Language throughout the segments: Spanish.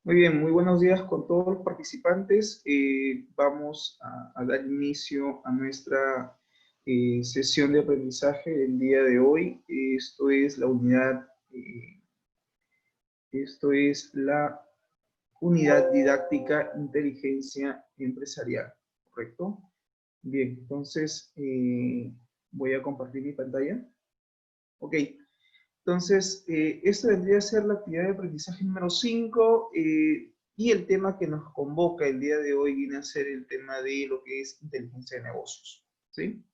Muy bien, muy buenos días con todos los participantes. Vamos a dar inicio a nuestra sesión de aprendizaje del día de hoy. Esto es la unidad, esto es la unidad didáctica inteligencia empresarial, ¿correcto? Bien, entonces voy a compartir mi pantalla. Ok. Entonces, esta vendría a ser la actividad de aprendizaje número 5 y el tema que nos convoca el día de hoy viene a ser el tema de lo que es inteligencia de negocios, ¿sí?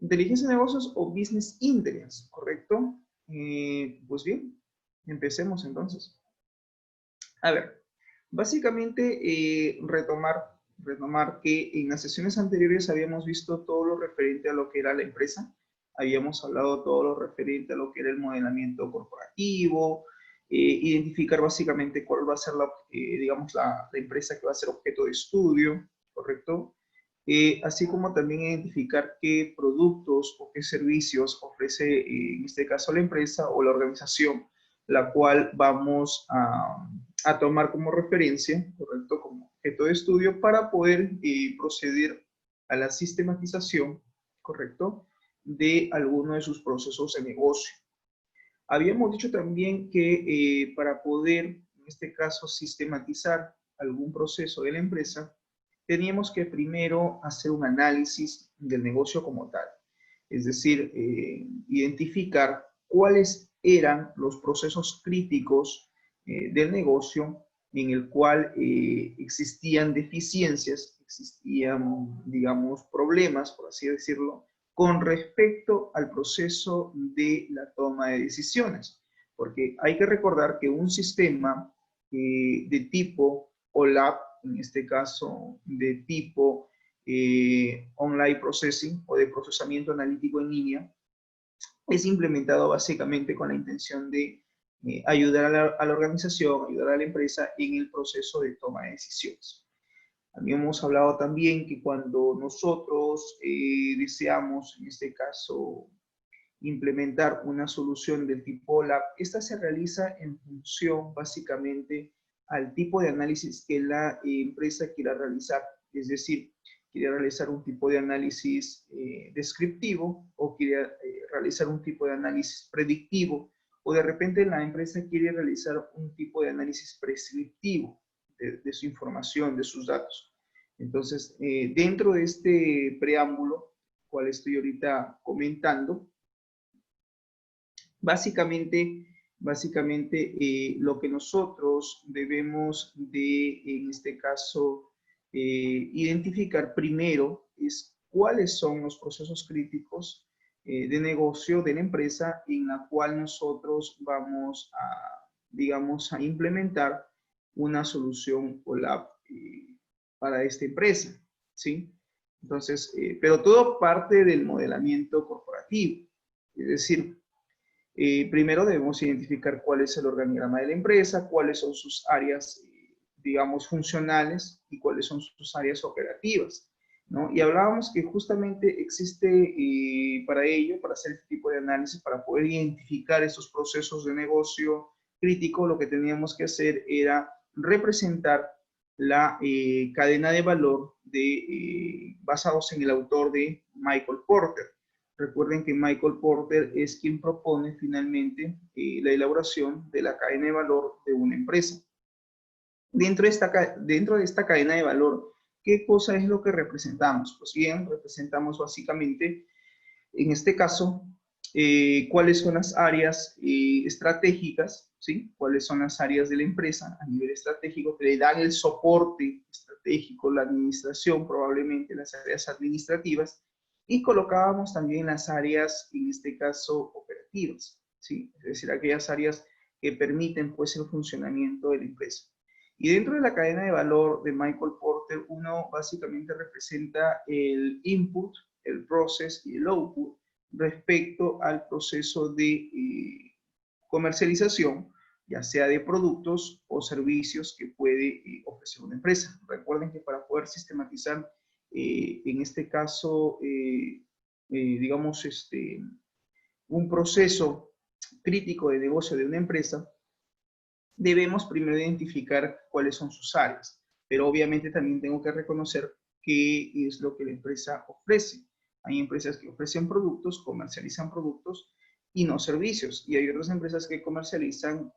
Inteligencia de negocios o business intelligence, ¿correcto? Pues bien, empecemos entonces. A ver, básicamente retomar que en las sesiones anteriores habíamos visto todo lo referente a lo que era la empresa, habíamos hablado todo lo referente a lo que era el modelamiento corporativo, identificar básicamente cuál va a ser digamos, la empresa que va a ser objeto de estudio, ¿correcto? Así como también identificar qué productos o qué servicios ofrece, en este caso, la empresa o la organización, la cual vamos a tomar como referencia, ¿correcto? Como objeto de estudio para poder proceder a la sistematización, ¿correcto? De alguno de sus procesos de negocio. Habíamos dicho también que para poder, en este caso, sistematizar algún proceso de la empresa, teníamos que primero hacer un análisis del negocio como tal. Es decir, identificar cuáles eran los procesos críticos del negocio en el cual existían deficiencias, existían, digamos, problemas, por así decirlo, con respecto al proceso de la toma de decisiones. Porque hay que recordar que un sistema de tipo OLAP, en este caso de tipo online processing o de procesamiento analítico en línea, es implementado básicamente con la intención de ayudar a la organización, ayudar a la empresa en el proceso de toma de decisiones. Habíamos hablado también que cuando nosotros deseamos, en este caso, implementar una solución del tipo LAB, esta se realiza en función básicamente al tipo de análisis que la empresa quiera realizar. Es decir, quiere realizar un tipo de análisis descriptivo o quiere realizar un tipo de análisis predictivo o de repente la empresa quiere realizar un tipo de análisis prescriptivo de su información, de sus datos. Entonces, dentro de este preámbulo, cual estoy ahorita comentando, básicamente lo que nosotros debemos de, en este caso, identificar primero es cuáles son los procesos críticos de negocio de la empresa en la cual nosotros vamos a, digamos, a implementar una solución OLAP para esta empresa, ¿sí? Entonces, pero todo parte del modelamiento corporativo, es decir, primero debemos identificar cuál es el organigrama de la empresa, cuáles son sus áreas, digamos, funcionales y cuáles son sus áreas operativas, ¿no? Y hablábamos que justamente existe para ello, para hacer este tipo de análisis, para poder identificar estos procesos de negocio crítico, lo que teníamos que hacer era representar la cadena de valor basados en el autor de Michael Porter. Recuerden que Michael Porter es quien propone finalmente la elaboración de la cadena de valor de una empresa. Dentro de esta cadena de valor, ¿qué cosa es lo que representamos? Pues bien, representamos básicamente, en este caso, cuáles son las áreas estratégicas, ¿sí? Cuáles son las áreas de la empresa a nivel estratégico que le dan el soporte estratégico, la administración, probablemente las áreas administrativas, y colocábamos también las áreas, en este caso, operativas, ¿sí? Es decir, aquellas áreas que permiten pues el funcionamiento de la empresa. Y dentro de la cadena de valor de Michael Porter, uno básicamente representa el input, el process y el output respecto al proceso de comercialización, ya sea de productos o servicios que puede ofrecer una empresa. Recuerden que para poder sistematizar, en este caso, digamos, un proceso crítico de negocio de una empresa, debemos primero identificar cuáles son sus áreas, pero obviamente también tengo que reconocer qué es lo que la empresa ofrece. Hay empresas que ofrecen productos, comercializan productos y no servicios, y hay otras empresas que comercializan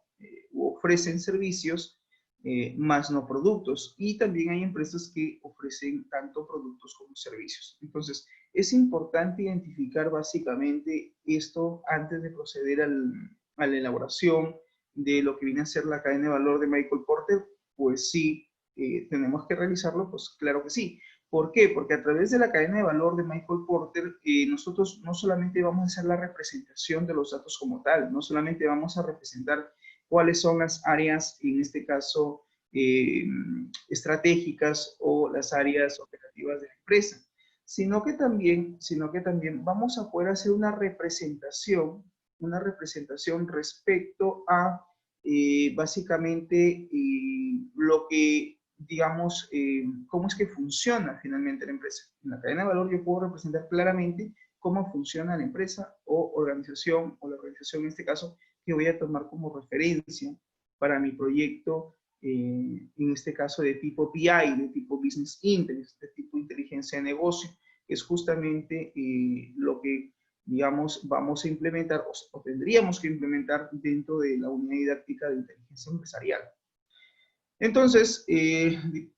u ofrecen servicios más no productos, y también hay empresas que ofrecen tanto productos como servicios. Entonces, es importante identificar básicamente esto antes de proceder a la elaboración de lo que viene a ser la cadena de valor de Michael Porter. Pues sí, tenemos que realizarlo, pues claro que sí. ¿Por qué? Porque a través de la cadena de valor de Michael Porter, nosotros no solamente vamos a hacer la representación de los datos como tal, no solamente vamos a representar cuáles son las áreas, en este caso, estratégicas o las áreas operativas de la empresa, sino que también vamos a poder hacer una representación respecto a básicamente lo que, digamos, cómo es que funciona finalmente la empresa. En la cadena de valor yo puedo representar claramente cómo funciona la empresa o organización, o la organización en este caso, que voy a tomar como referencia para mi proyecto, en este caso de tipo BI, de tipo Business Intelligence, de tipo inteligencia de negocio, que es justamente lo que, digamos, vamos a implementar o tendríamos que implementar dentro de la unidad didáctica de inteligencia empresarial. Entonces,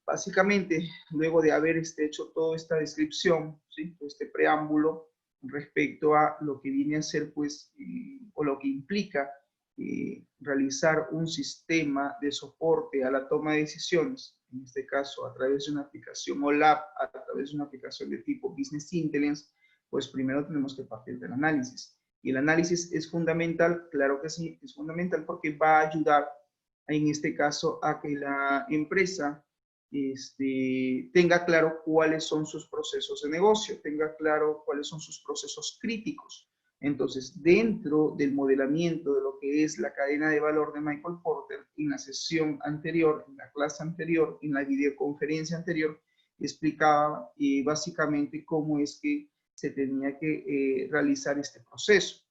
básicamente, luego de haber hecho toda esta descripción, ¿sí?, este preámbulo respecto a lo que viene a ser, pues, o lo que implica realizar un sistema de soporte a la toma de decisiones, en este caso a través de una aplicación OLAP, a través de una aplicación de tipo Business Intelligence, pues primero tenemos que partir del análisis. Y el análisis es fundamental, claro que sí, es fundamental porque va a ayudar en este caso a que la empresa tenga claro cuáles son sus procesos de negocio, tenga claro cuáles son sus procesos críticos. Entonces, dentro del modelamiento de lo que es la cadena de valor de Michael Porter, en la sesión anterior, en la clase anterior, en la videoconferencia anterior, explicaba básicamente cómo es que se tenía que realizar este proceso.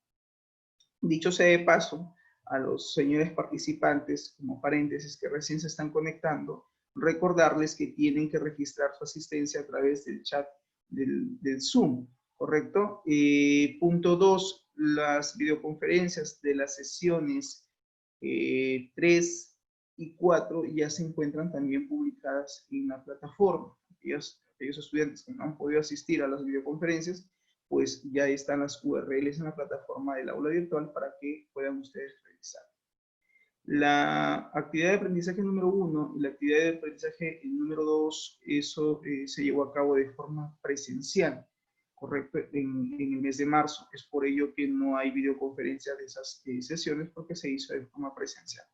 Dicho sea de paso, a los señores participantes, como paréntesis, que recién se están conectando, recordarles que tienen que registrar su asistencia a través del chat del Zoom, ¿correcto? Punto 2, las videoconferencias de las sesiones 3 y 4 ya se encuentran también publicadas en la plataforma. Aquellos estudiantes que no han podido asistir a las videoconferencias, pues ya están las URLs en la plataforma del aula virtual para que puedan ustedes revisar. La actividad de aprendizaje número 1 y la actividad de aprendizaje número 2, eso se llevó a cabo de forma presencial, correcto, en el mes de marzo. Es por ello que no hay videoconferencia de esas sesiones, porque se hizo de forma presencial.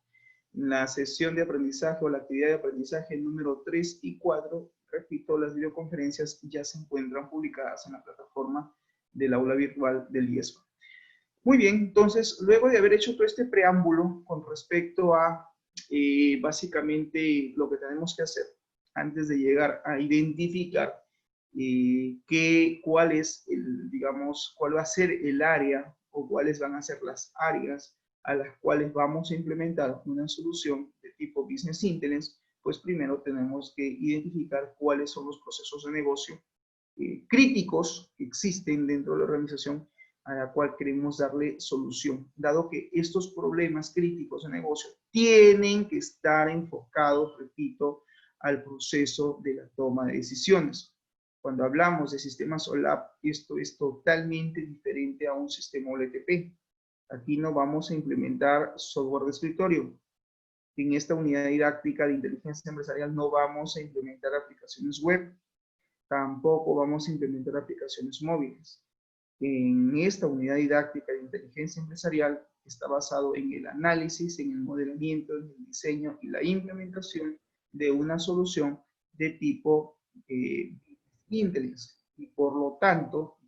La sesión de aprendizaje o la actividad de aprendizaje número 3 y 4, repito, las videoconferencias ya se encuentran publicadas en la plataforma del aula virtual del IESPA. Muy bien, entonces, luego de haber hecho todo este preámbulo con respecto a básicamente lo que tenemos que hacer antes de llegar a identificar cuál es digamos, cuál va a ser el área o cuáles van a ser las áreas a las cuales vamos a implementar una solución de tipo Business Intelligence, pues primero tenemos que identificar cuáles son los procesos de negocio críticos que existen dentro de la organización a la cual queremos darle solución, dado que estos problemas críticos de negocio tienen que estar enfocados, repito, al proceso de la toma de decisiones. Cuando hablamos de sistemas OLAP, esto es totalmente diferente a un sistema OLTP. Aquí no vamos a implementar software de escritorio. En esta unidad didáctica de inteligencia empresarial no vamos a implementar aplicaciones web. Tampoco vamos a implementar aplicaciones móviles. En esta unidad didáctica de inteligencia empresarial está basado en el análisis, en el modelamiento, en el diseño y la implementación de una solución de tipo Intelligence. Y por lo tanto,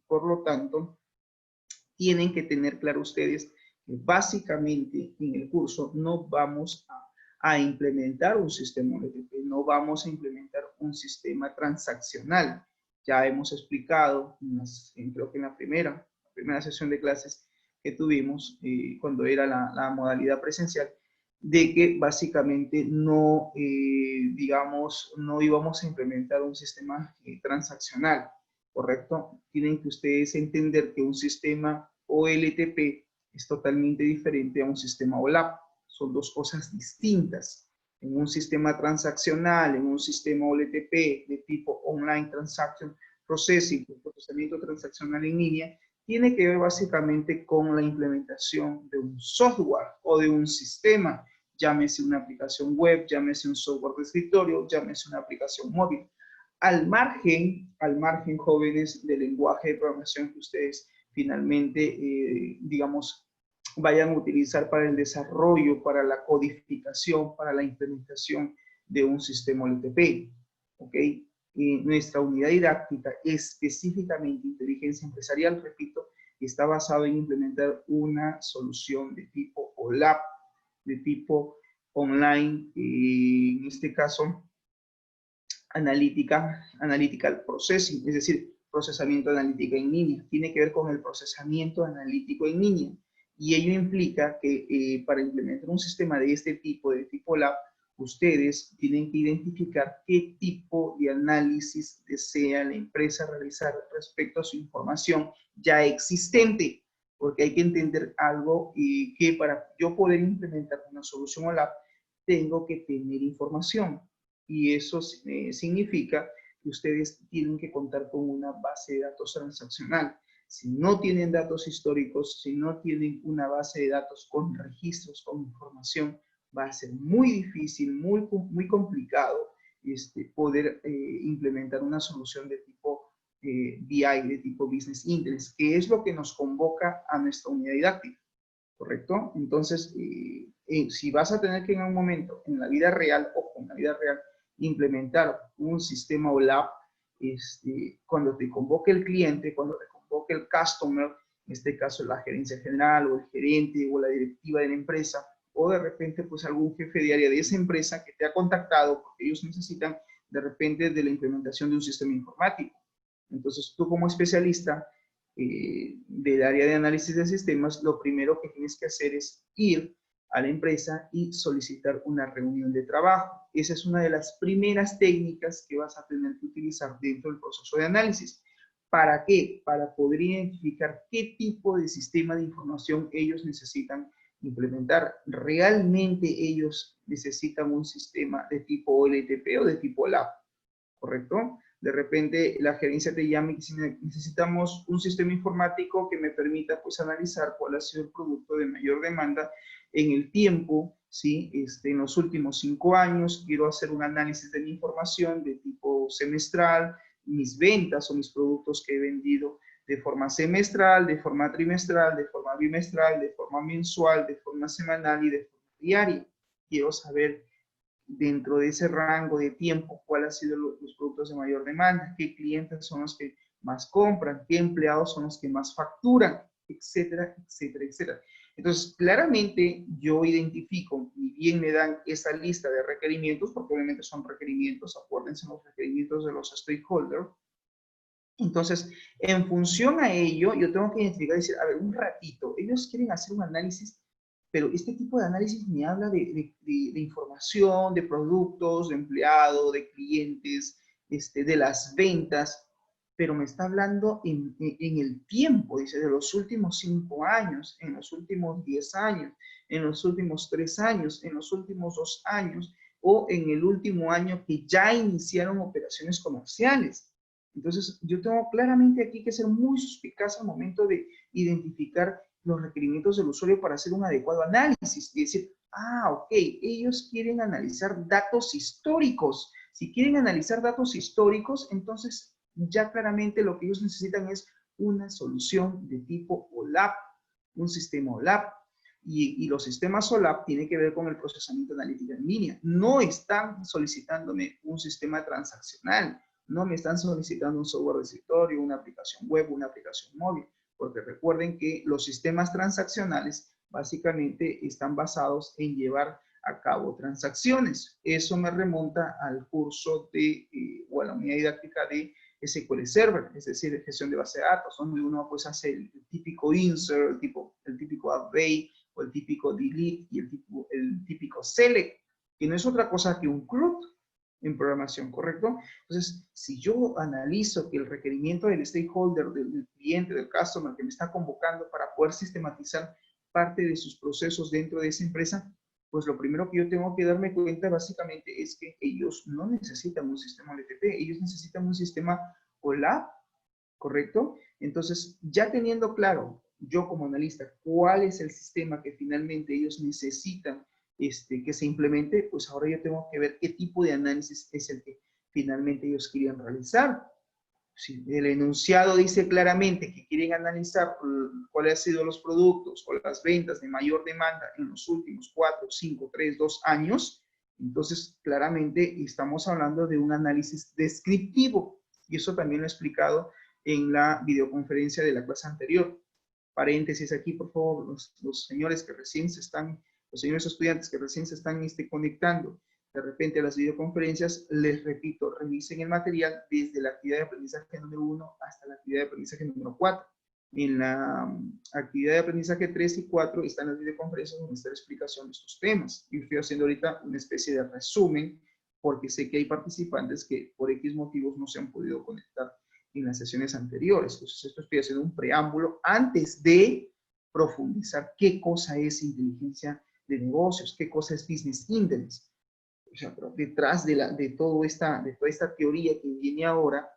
tienen que tener claro ustedes que básicamente en el curso no vamos a implementar un sistema OLTP, no vamos a implementar un sistema transaccional. Ya hemos explicado, creo que en la primera sesión de clases que tuvimos, cuando era la modalidad presencial, de que básicamente no, digamos, no íbamos a implementar un sistema transaccional, ¿correcto? Tienen que ustedes entender que un sistema OLTP es totalmente diferente a un sistema OLAP. Son dos cosas distintas. En un sistema transaccional, en un sistema OLTP de tipo Online Transaction Processing, procesamiento transaccional en línea, tiene que ver básicamente con la implementación de un software o de un sistema, llámese una aplicación web, llámese un software de escritorio, llámese una aplicación móvil. Al margen, jóvenes, del lenguaje de programación que ustedes finalmente, digamos, vayan a utilizar para el desarrollo, para la codificación, para la implementación de un sistema OLTP, ¿ok? Nuestra unidad didáctica, específicamente inteligencia empresarial, repito, está basado en implementar una solución de tipo OLAP, de tipo online, en este caso, analytical processing, es decir, procesamiento analítico en línea. Tiene que ver con el procesamiento analítico en línea. Y ello implica que para implementar un sistema de este tipo, de tipo LAB, ustedes tienen que identificar qué tipo de análisis desea la empresa realizar respecto a su información ya existente. Porque hay que entender algo que para yo poder implementar una solución OLAP, tengo que tener información. Y eso significa que ustedes tienen que contar con una base de datos transaccional. Si no tienen datos históricos, si no tienen una base de datos con registros, con información, va a ser muy difícil, muy complicado poder implementar una solución de tipo BI, de tipo Business Intelligence, que es lo que nos convoca a nuestra unidad didáctica, ¿correcto? Entonces, si vas a tener que en un momento, en la vida real, o en la vida real, implementar un sistema OLAP, cuando te convoque el cliente, cuando te convoque el customer, en este caso la gerencia general o el gerente o la directiva de la empresa, o de repente pues algún jefe de área de esa empresa que te ha contactado porque ellos necesitan de repente de la implementación de un sistema informático. Entonces tú como especialista del área de análisis de sistemas, lo primero que tienes que hacer es ir a la empresa y solicitar una reunión de trabajo. Esa es una de las primeras técnicas que vas a tener que utilizar dentro del proceso de análisis. ¿Para qué? Para poder identificar qué tipo de sistema de información ellos necesitan implementar. ¿Realmente ellos necesitan un sistema de tipo OLTP o de tipo LAP? ¿Correcto? De repente la gerencia te llama y dice, necesitamos un sistema informático que me permita pues analizar cuál ha sido el producto de mayor demanda en el tiempo, ¿sí? En los últimos 5 años quiero hacer un análisis de mi información de tipo semestral, mis ventas o mis productos que he vendido de forma semestral, de forma trimestral, de forma bimestral, de forma mensual, de forma semanal y de forma diaria. Quiero saber dentro de ese rango de tiempo cuáles han sido los productos de mayor demanda, qué clientes son los que más compran, qué empleados son los que más facturan, etcétera, etcétera, etcétera. Entonces, claramente yo identifico, y bien me dan esa lista de requerimientos, porque obviamente son requerimientos, acuérdense los requerimientos de los stakeholders. Entonces, en función a ello, yo tengo que identificar y decir, a ver, un ratito, ellos quieren hacer un análisis, pero este tipo de análisis me habla de información, de productos, de empleados, de clientes, de las ventas, pero me está hablando en el tiempo, dice, de los últimos 5 años, en los últimos 10 años, en los últimos 3 años, en los últimos 2 años, o en el último año que ya iniciaron operaciones comerciales. Entonces, yo tengo claramente aquí que ser muy suspicaz al momento de identificar los requerimientos del usuario para hacer un adecuado análisis y decir, ok, ellos quieren analizar datos históricos. Si quieren analizar datos históricos, entonces ya claramente lo que ellos necesitan es una solución de tipo OLAP, un sistema OLAP. Y los sistemas OLAP tienen que ver con el procesamiento analítico en línea. No están solicitándome un sistema transaccional. No me están solicitando un software de escritorio, una aplicación web, una aplicación móvil, porque recuerden que los sistemas transaccionales básicamente están basados en llevar a cabo transacciones. Eso me remonta al curso o a la unidad didáctica de SQL Server, es decir, de gestión de base de datos, donde uno pues hace el típico insert, el típico array, o el típico delete y el típico select, que no es otra cosa que un CRUD en programación, ¿correcto? Entonces, si yo analizo que el requerimiento del stakeholder, del cliente, del customer que me está convocando para poder sistematizar parte de sus procesos dentro de esa empresa, pues lo primero que yo tengo que darme cuenta básicamente es que ellos no necesitan un sistema OLTP, ellos necesitan un sistema OLAP, ¿correcto? Entonces, ya teniendo claro, yo como analista, cuál es el sistema que finalmente ellos necesitan que se implemente, pues ahora yo tengo que ver qué tipo de análisis es el que finalmente ellos quieren realizar. Si el enunciado dice claramente que quieren analizar cuáles han sido los productos o las ventas de mayor demanda en los últimos 4, 5, 3, 2 años, entonces claramente estamos hablando de un análisis descriptivo. Y eso también lo he explicado en la videoconferencia de la clase anterior. Paréntesis aquí, por favor, los señores que recién se están, los señores estudiantes que recién se están conectando de repente a las videoconferencias, les repito, revisen el material desde la actividad de aprendizaje número 1 hasta la actividad de aprendizaje número 4. En la actividad de aprendizaje 3 y 4 están las videoconferencias donde está la explicación de estos temas. Y estoy haciendo ahorita una especie de resumen porque sé que hay participantes que por X motivos no se han podido conectar en las sesiones anteriores. Entonces, esto estoy haciendo un preámbulo antes de profundizar qué cosa es inteligencia de negocios, qué cosa es business intelligence. O sea, pero detrás de toda esta teoría que viene ahora,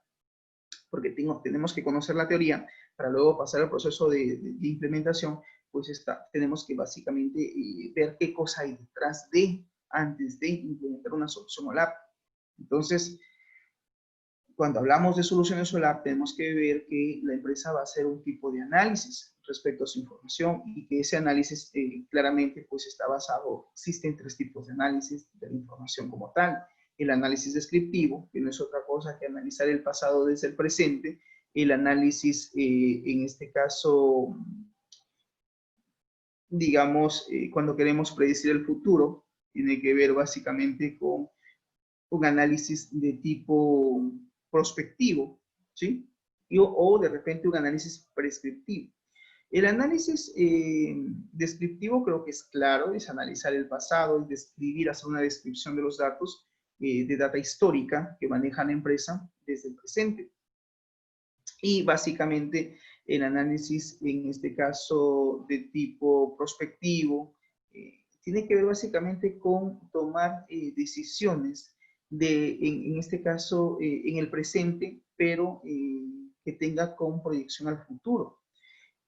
porque tenemos que conocer la teoría para luego pasar al proceso de implementación, pues tenemos que básicamente ver qué cosa hay detrás antes de implementar una solución OLAP. Entonces, cuando hablamos de soluciones OLAP, tenemos que ver que la empresa va a hacer un tipo de análisis respecto a su información y que ese análisis claramente pues está basado, existen 3 tipos de análisis de la información como tal. El análisis descriptivo, que no es otra cosa que analizar el pasado desde el presente. El análisis, en este caso, digamos, cuando queremos predecir el futuro, tiene que ver básicamente con un análisis de tipo prospectivo, ¿sí? O de repente un análisis prescriptivo. El análisis descriptivo creo que es claro, es analizar el pasado, es describir, hacer una descripción de los datos, de data histórica que maneja la empresa desde el presente. Y básicamente el análisis, en este caso de tipo prospectivo, tiene que ver básicamente con tomar decisiones en este caso, en el presente, pero que tenga con proyección al futuro.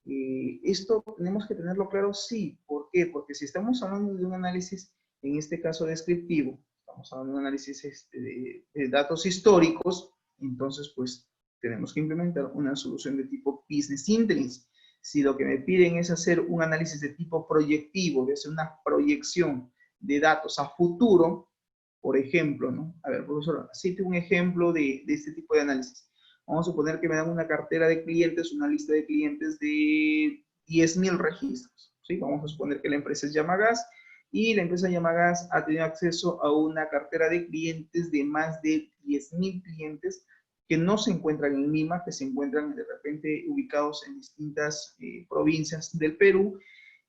Esto tenemos que tenerlo claro, sí. ¿Por qué? Porque si estamos hablando de un análisis, en este caso descriptivo, estamos hablando de un análisis de datos históricos, entonces pues tenemos que implementar una solución de tipo Business Intelligence. Si lo que me piden es hacer un análisis de tipo proyectivo, de hacer una proyección de datos a futuro, por ejemplo, ¿no? A ver, profesor, cite un ejemplo de este tipo de análisis. Vamos a suponer que me dan una cartera de clientes, una lista de clientes de 10,000 registros, ¿sí? Vamos a suponer que la empresa es Yamagas y la empresa Yamagas ha tenido acceso a una cartera de clientes de más de 10,000 clientes que no se encuentran en Lima, que se encuentran de repente ubicados en distintas provincias del Perú,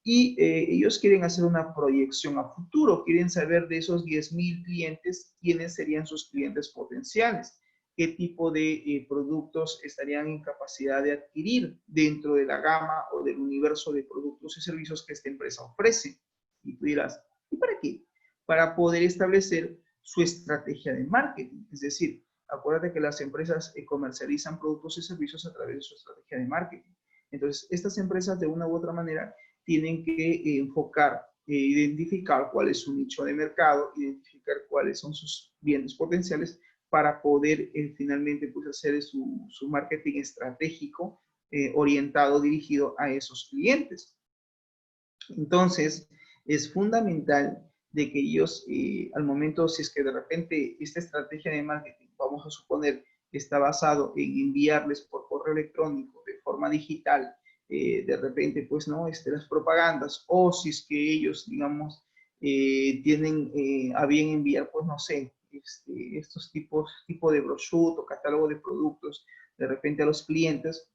y ellos quieren hacer una proyección a futuro, quieren saber de esos 10,000 clientes quiénes serían sus clientes potenciales, qué tipo de productos estarían en capacidad de adquirir dentro de la gama o del universo de productos y servicios que esta empresa ofrece. Y tú dirás, ¿y para qué? Para poder establecer su estrategia de marketing. Es decir, acuérdate que las empresas comercializan productos y servicios a través de su estrategia de marketing. Entonces, estas empresas de una u otra manera tienen que enfocar, identificar cuál es su nicho de mercado, identificar cuáles son sus bienes potenciales para poder finalmente pues, hacer su marketing estratégico orientado, dirigido a esos clientes. Entonces, es fundamental de que ellos, al momento, si es que de repente esta estrategia de marketing, vamos a suponer, está basado en enviarles por correo electrónico de forma digital, de repente, pues, ¿no? Las propagandas, o si es que ellos, digamos, tienen a bien enviar, pues, no sé, estos tipo de brochure o catálogo de productos, de repente a los clientes,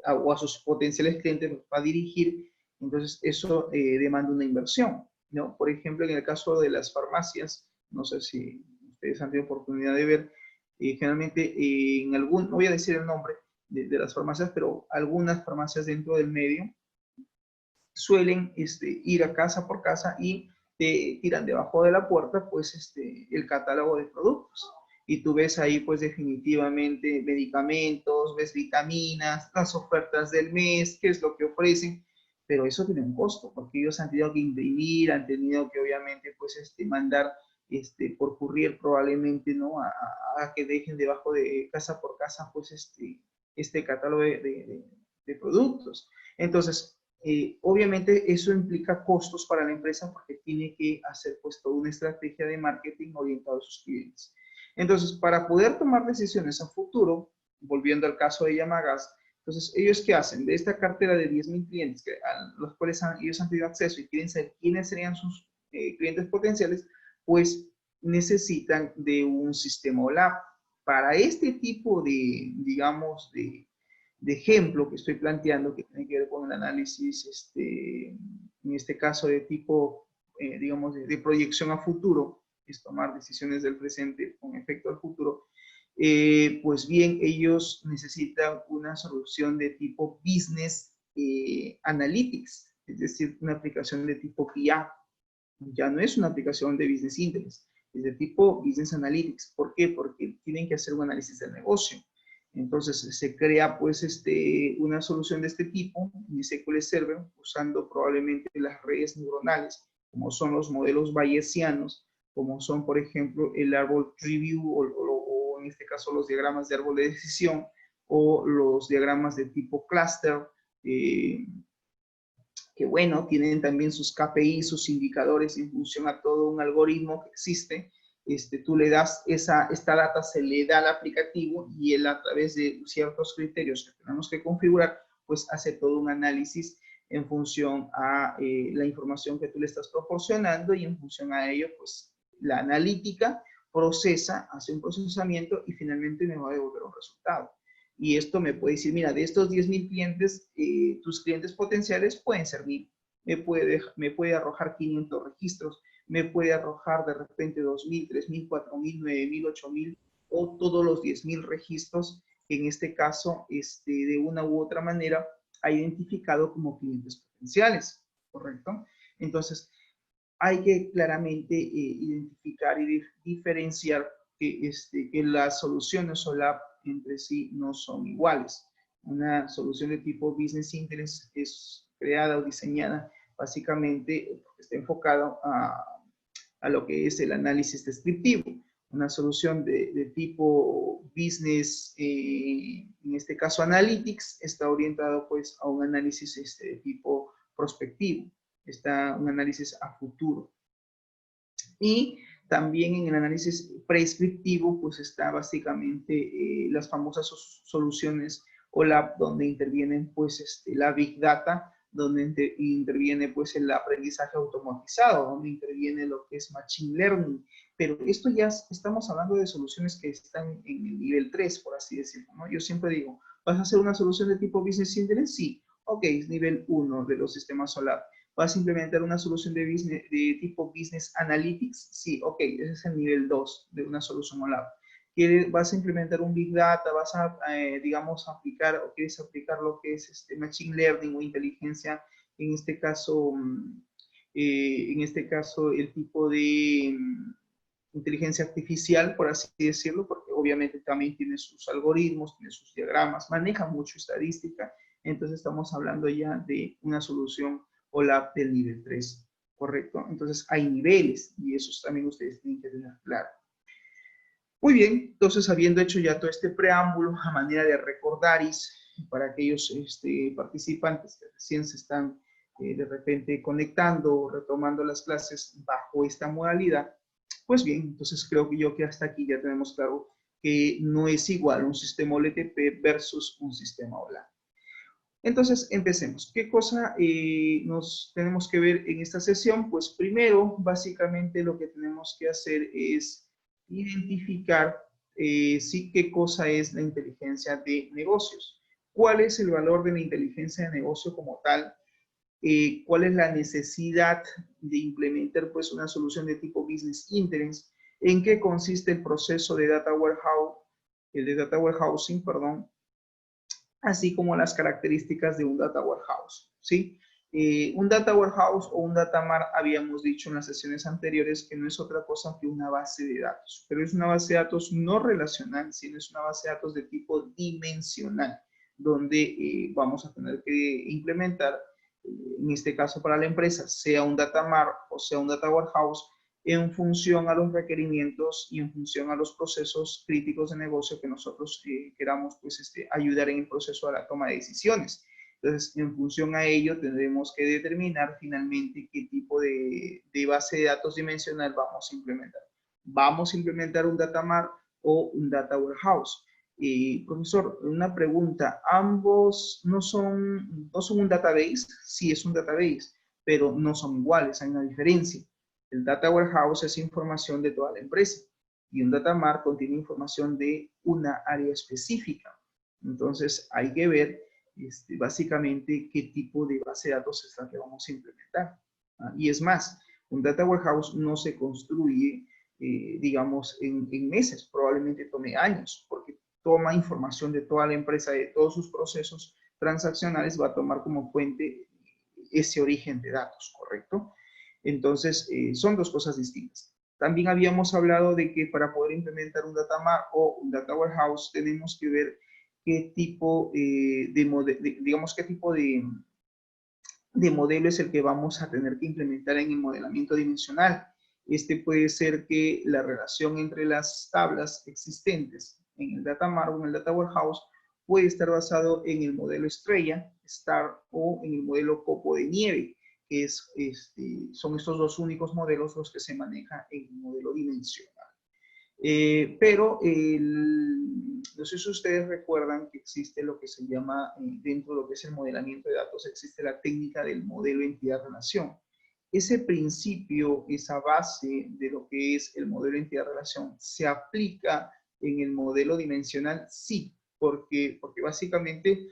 o a sus potenciales clientes, los va a dirigir Entonces, eso demanda una inversión, ¿no? Por ejemplo, en el caso de las farmacias, no sé si ustedes han tenido oportunidad de ver, generalmente en algún, no voy a decir el nombre de las farmacias, pero algunas farmacias dentro del medio suelen ir a casa por casa y te tiran debajo de la puerta pues el catálogo de productos. Y tú ves ahí pues definitivamente medicamentos, ves vitaminas, las ofertas del mes, qué es lo que ofrecen, pero eso tiene un costo, porque ellos han tenido que imprimir, han tenido que obviamente pues mandar por courier probablemente, ¿no? A que dejen debajo de casa por casa pues este catálogo de productos. Entonces, obviamente eso implica costos para la empresa porque tiene que hacer pues toda una estrategia de marketing orientada a sus clientes. Entonces, para poder tomar decisiones a futuro, volviendo al caso de Yamagas, entonces, ¿ellos qué hacen? De esta cartera de 10.000 clientes a los cuales ellos han tenido acceso y quieren saber quiénes serían sus clientes potenciales, pues necesitan de un sistema OLAP. Para este tipo de, digamos, de ejemplo que estoy planteando, que tiene que ver con el análisis, en este caso de tipo, digamos, de proyección a futuro, es tomar decisiones del presente con efecto al futuro, pues bien, ellos necesitan una solución de tipo Business Analytics, es decir, una aplicación de tipo PIA. Ya no es una aplicación de Business Intelligence, es de tipo Business Analytics. ¿Por qué? Porque tienen que hacer un análisis del negocio. Entonces se crea pues una solución de este tipo en SQL Server usando probablemente las redes neuronales, como son los modelos bayesianos, como son por ejemplo el árbol tree view o en este caso los diagramas de árbol de decisión o los diagramas de tipo cluster, que bueno, tienen también sus KPI, sus indicadores en función a todo un algoritmo que existe. Tú le das esta data, se le da al aplicativo y él a través de ciertos criterios que tenemos que configurar, pues hace todo un análisis en función a la información que tú le estás proporcionando y en función a ello, pues la analítica procesa, hace un procesamiento y finalmente me va a devolver un resultado. Y esto me puede decir, mira, de estos 10.000 clientes, tus clientes potenciales pueden ser 1.000. Me puede arrojar 500 registros, me puede arrojar de repente 2.000, 3.000, 4.000, 9.000, 8.000 o todos los 10.000 registros que en este caso, de una u otra manera, ha identificado como clientes potenciales, ¿correcto? Entonces, hay que claramente identificar y diferenciar que las soluciones OLAP entre sí no son iguales. Una solución de tipo Business Intelligence es creada o diseñada básicamente porque está enfocada a lo que es el análisis descriptivo. Una solución de tipo Business, en este caso Analytics, está orientado pues a un análisis de tipo prospectivo. Está un análisis a futuro. Y también en el análisis prescriptivo, pues está básicamente las famosas soluciones OLAP, donde intervienen pues la Big Data, donde interviene pues el aprendizaje automatizado, donde interviene lo que es Machine Learning. Pero esto ya estamos hablando de soluciones que están en el nivel 3, por así decirlo, ¿no? Yo siempre digo, ¿vas a hacer una solución de tipo Business Intelligence? Sí. Ok, es nivel 1 de los sistemas OLAP. ¿Vas a implementar una solución de tipo Business Analytics? Sí, ok, ese es el nivel 2 de una solución OLAP. ¿Vas a implementar un Big Data? ¿Vas a, digamos, aplicar o quieres aplicar lo que es Machine Learning o inteligencia? En este caso, el tipo de inteligencia artificial, por así decirlo, porque obviamente también tiene sus algoritmos, tiene sus diagramas, maneja mucho estadística. Entonces estamos hablando ya de una solución OLAP del nivel 3, ¿correcto? Entonces hay niveles y esos también ustedes tienen que tener claro. Muy bien, entonces habiendo hecho ya todo este preámbulo a manera de recordaris para aquellos participantes que recién se están de repente conectando o retomando las clases bajo esta modalidad, pues bien, entonces creo que hasta aquí ya tenemos claro que no es igual un sistema OLTP versus un sistema OLAP. Entonces, empecemos. ¿Qué cosa nos tenemos que ver en esta sesión? Pues primero, básicamente lo que tenemos que hacer es identificar sí qué cosa es la inteligencia de negocios. ¿Cuál es el valor de la inteligencia de negocio como tal? cuál es la necesidad de implementar pues una solución de tipo Business Intelligence, en qué consiste el proceso de Data Warehousing, perdón, así como las características de un Data Warehouse, ¿sí? Un Data Warehouse o un Data Mart, habíamos dicho en las sesiones anteriores que no es otra cosa que una base de datos, pero es una base de datos no relacional, sino es una base de datos de tipo dimensional, donde vamos a tener que implementar, en este caso para la empresa, sea un Data Mart o sea un Data Warehouse, en función a los requerimientos y en función a los procesos críticos de negocio que nosotros queramos pues, ayudar en el proceso de la toma de decisiones. Entonces, en función a ello, tendremos que determinar finalmente qué tipo de base de datos dimensional vamos a implementar. ¿Vamos a implementar un Data Mart o un Data Warehouse? Profesor, una pregunta. ¿Ambos no son un database? Sí, es un database, pero no son iguales, hay una diferencia. El Data Warehouse es información de toda la empresa y un Data Mart contiene información de una área específica. Entonces, hay que ver básicamente qué tipo de base de datos es la que vamos a implementar. Y es más, un Data Warehouse no se construye, digamos, en meses, probablemente tome años, porque toma información de toda la empresa, de todos sus procesos transaccionales, va a tomar como fuente ese origen de datos, ¿correcto? Entonces, son dos cosas distintas. También habíamos hablado de que para poder implementar un Data Mart o un Data Warehouse tenemos que ver qué tipo de modelo es el que vamos a tener que implementar en el modelamiento dimensional. Este puede ser que la relación entre las tablas existentes en el Data Mart o en el Data Warehouse puede estar basado en el modelo estrella, STAR, o en el modelo copo de nieve, que son estos dos únicos modelos los que se manejan en el modelo dimensional. No sé si ustedes recuerdan que existe lo que se llama, dentro de lo que es el modelamiento de datos, existe la técnica del modelo entidad-relación. Ese principio, esa base de lo que es el modelo entidad-relación, ¿se aplica en el modelo dimensional? Sí, porque básicamente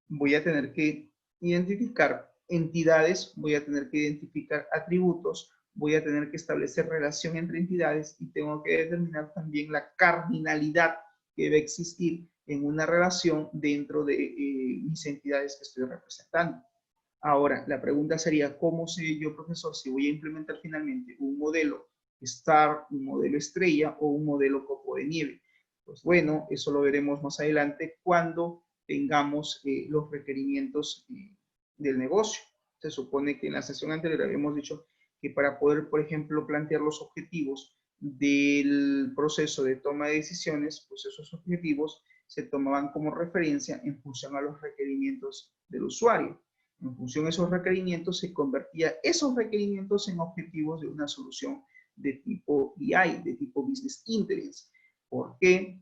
voy a tener que identificar entidades, voy a tener que identificar atributos, voy a tener que establecer relación entre entidades y tengo que determinar también la cardinalidad que debe existir en una relación dentro de mis entidades que estoy representando. Ahora, la pregunta sería, ¿cómo sé yo, profesor, si voy a implementar finalmente un modelo STAR, un modelo estrella o un modelo copo de nieve? Pues bueno, eso lo veremos más adelante cuando tengamos los requerimientos del negocio. Se supone que en la sesión anterior habíamos dicho que para poder, por ejemplo, plantear los objetivos del proceso de toma de decisiones, pues esos objetivos se tomaban como referencia en función a los requerimientos del usuario. En función de esos requerimientos se convertía esos requerimientos en objetivos de una solución de tipo BI, de tipo Business Intelligence. ¿Por qué?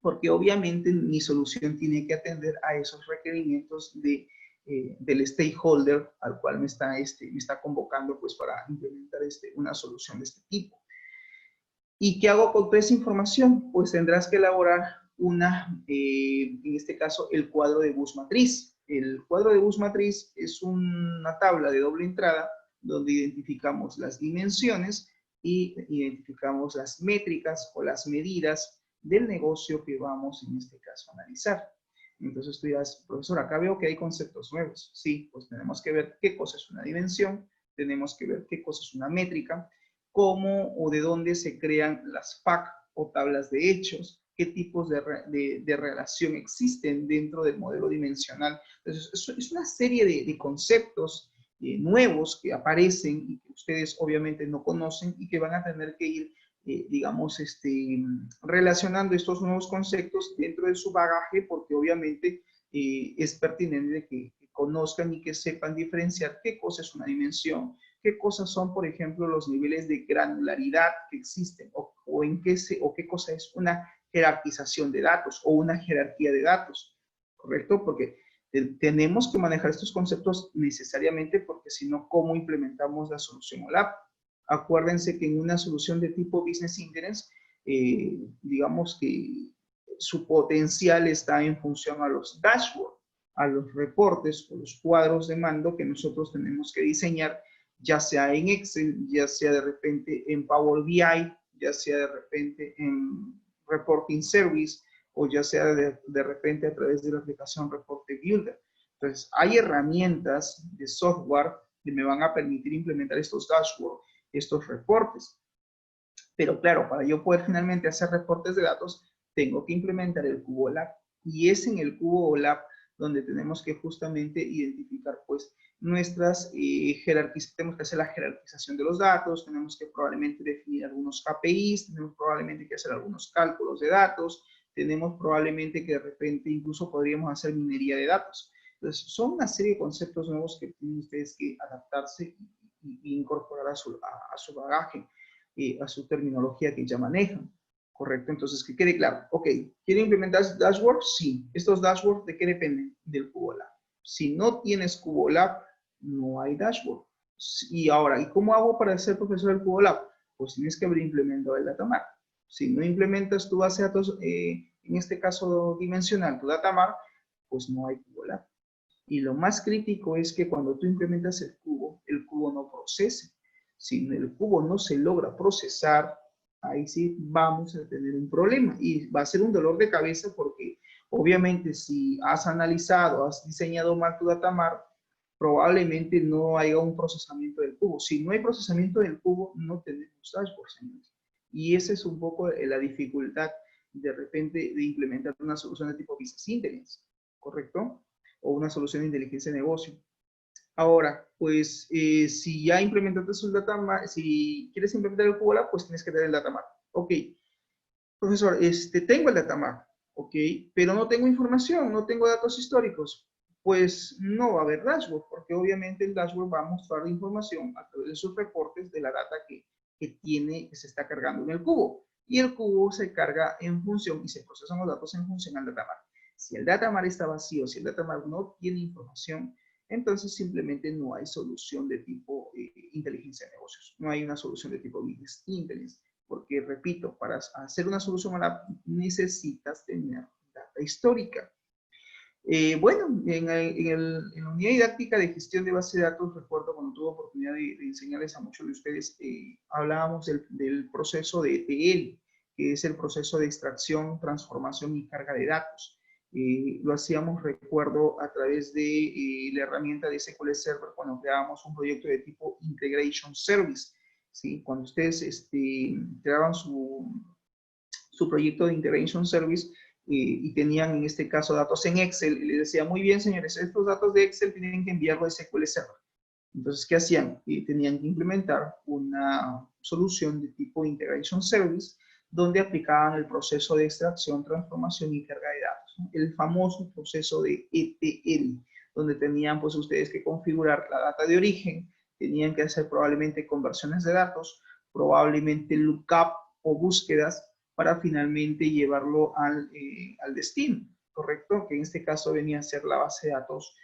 Porque obviamente mi solución tiene que atender a esos requerimientos del stakeholder al cual me está convocando pues, para implementar una solución de este tipo. ¿Y qué hago con toda esa información? Pues tendrás que elaborar en este caso, el cuadro de bus matriz. El cuadro de bus matriz es una tabla de doble entrada donde identificamos las dimensiones y identificamos las métricas o las medidas del negocio que vamos en este caso a analizar. Entonces tú dirás, profesor, acá veo que hay conceptos nuevos. Sí, pues tenemos que ver qué cosa es una dimensión, tenemos que ver qué cosa es una métrica, cómo o de dónde se crean las PAC o tablas de hechos, qué tipos de relación existen dentro del modelo dimensional. Entonces, es una serie de conceptos nuevos que aparecen y que ustedes obviamente no conocen y que van a tener que ir, digamos, relacionando estos nuevos conceptos dentro de su bagaje porque obviamente es pertinente que conozcan y que sepan diferenciar qué cosa es una dimensión, qué cosas son, por ejemplo, los niveles de granularidad que existen o qué cosa es una jerarquización de datos o una jerarquía de datos, ¿correcto? Porque tenemos que manejar estos conceptos necesariamente porque si no, ¿cómo implementamos la solución OLAP? Acuérdense que en una solución de tipo Business Intelligence, digamos que su potencial está en función a los dashboards. a los reportes o los cuadros de mando que nosotros tenemos que diseñar, ya sea en Excel, ya sea de repente en Power BI, ya sea de repente en Reporting Service, o ya sea de repente a través de la aplicación Reporte Builder. Entonces, hay herramientas de software que me van a permitir implementar estos dashboards, estos reportes. Pero claro, para yo poder finalmente hacer reportes de datos, tengo que implementar el Cubo Lab. Y es en el Cubo Lab donde tenemos que justamente identificar pues nuestras jerarquías, tenemos que hacer la jerarquización de los datos, tenemos que probablemente definir algunos KPIs, tenemos probablemente que hacer algunos cálculos de datos, tenemos probablemente que de repente incluso podríamos hacer minería de datos. Entonces, son una serie de conceptos nuevos que tienen ustedes que adaptarse y incorporar a su bagaje, a su terminología que ya manejan. Correcto, entonces que quede claro. Ok, ¿quiere implementar dashboards? Sí. ¿Estos dashboards de qué dependen? Del Cubo Lab. Si no tienes Cubo Lab, no hay dashboard. Y ahora, ¿y cómo hago para ser profesor del Cubo Lab? Pues tienes que haber implementado el Datamar. Si no implementas tu base de datos, en este caso dimensional, tu Datamar, pues no hay Cubo Lab. Y lo más crítico es que cuando tú implementas el cubo no procese. Si el cubo no se logra procesar, ahí sí vamos a tener un problema y va a ser un dolor de cabeza porque obviamente si has analizado, has diseñado mal tu datamar, probablemente no haya un procesamiento del cubo. Si no hay procesamiento del cubo, no tenemos dashboard, señores. Y esa es un poco la dificultad de repente de implementar una solución de tipo business intelligence, ¿correcto? O una solución de inteligencia de negocio. Ahora, pues si ya implementaste el datamar, si quieres implementar el Cubo Lab, pues tienes que tener el datamar. Ok, profesor, tengo el datamar, ok, pero no tengo información, no tengo datos históricos. Pues no va a haber dashboard, porque obviamente el dashboard va a mostrar la información a través de sus reportes de la data que se está cargando en el cubo. Y el cubo se carga en función y se procesan los datos en función al datamar. Si el datamar está vacío, si el datamar no tiene información, entonces simplemente no hay solución de tipo inteligencia de negocios. No hay una solución de tipo business intelligence. Porque, repito, para hacer una solución a la necesitas tener data histórica. Bueno, en la unidad didáctica de gestión de base de datos, recuerdo cuando tuve oportunidad de enseñarles a muchos de ustedes, hablábamos del proceso de ETL, que es el proceso de extracción, transformación y carga de datos. Lo hacíamos, recuerdo, a través de la herramienta de SQL Server cuando creábamos un proyecto de tipo Integration Service. ¿Sí? Cuando ustedes creaban su proyecto de Integration Service, y tenían en este caso datos en Excel, y les decía, muy bien señores, estos datos de Excel tienen que enviarlo a SQL Server. Entonces, ¿qué hacían? Tenían que implementar una solución de tipo Integration Service, donde aplicaban el proceso de extracción, transformación y carga de datos, ¿no? El famoso proceso de ETL, donde tenían pues ustedes que configurar la data de origen, tenían que hacer probablemente conversiones de datos, probablemente lookup o búsquedas, para finalmente llevarlo al destino, ¿correcto? Que en este caso venía a ser la base de datos,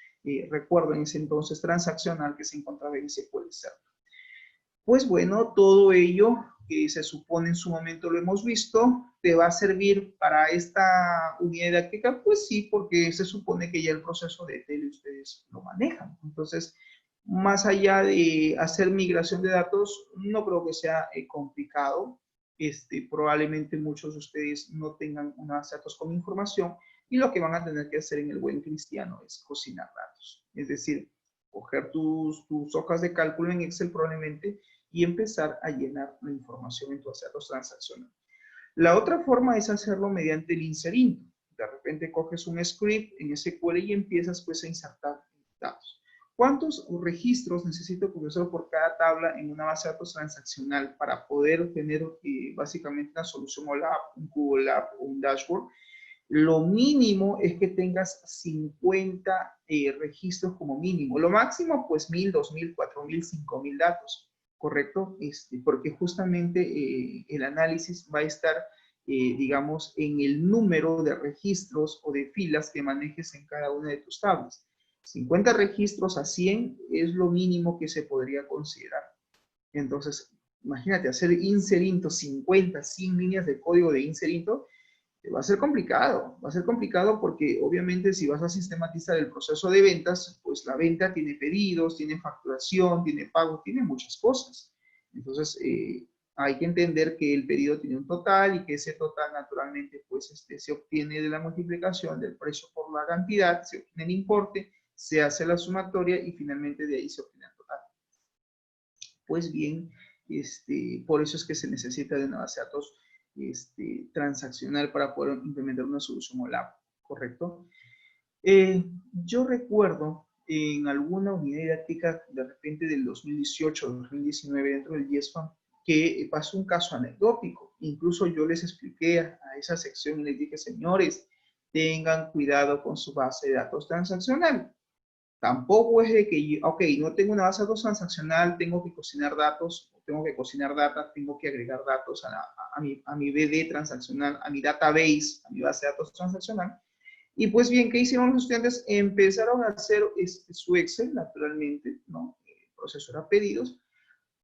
recuerdo en ese entonces transaccional que se encontraba en SQL Server. Pues bueno, todo ello que se supone en su momento lo hemos visto, ¿te va a servir para esta unidad didáctica? Pues sí, porque se supone que ya el proceso de ETL ustedes lo manejan. Entonces, más allá de hacer migración de datos, no creo que sea complicado. Probablemente muchos de ustedes no tengan una base de datos con información y lo que van a tener que hacer en el buen cristiano es cocinar datos. Es decir, coger tus hojas de cálculo en Excel probablemente y empezar a llenar la información en tu base de datos transaccional. La otra forma es hacerlo mediante el inserinto. De repente coges un script en SQL y empiezas pues a insertar datos. ¿Cuántos registros necesito, profesor, por cada tabla en una base de datos transaccional para poder tener básicamente una solución OLAP, un Cubo Lab o un dashboard? Lo mínimo es que tengas 50 registros como mínimo. Lo máximo, pues 1000, 2000, 4000, 5000 datos, ¿correcto? Porque justamente el análisis va a estar, digamos, en el número de registros o de filas que manejes en cada una de tus tablas. 50 registros a 100 es lo mínimo que se podría considerar. Entonces, imagínate, hacer inserinto 50, 100 líneas de código de inserinto, Va a ser complicado porque obviamente si vas a sistematizar el proceso de ventas, pues la venta tiene pedidos, tiene facturación, tiene pago, tiene muchas cosas. Entonces, hay que entender que el pedido tiene un total y que ese total naturalmente pues se obtiene de la multiplicación del precio por la cantidad, se obtiene el importe, se hace la sumatoria y finalmente de ahí se obtiene el total. Pues bien, por eso es que se necesita de una base de datos transaccional para poder implementar una solución OLAP, ¿correcto? Yo recuerdo en alguna unidad didáctica de repente del 2018 o 2019 dentro del IESFAM que pasó un caso anecdótico. Incluso yo les expliqué a esa sección y les dije, señores, tengan cuidado con su base de datos transaccional. Tampoco es de que, yo, ok, no tengo una base de datos transaccional, tengo que cocinar datos, tengo que cocinar data, tengo que agregar datos a mi BD transaccional, a mi database, a mi base de datos transaccional. Y pues bien, ¿qué hicieron los estudiantes? Empezaron a hacer su Excel, naturalmente, ¿no? El proceso era pedidos.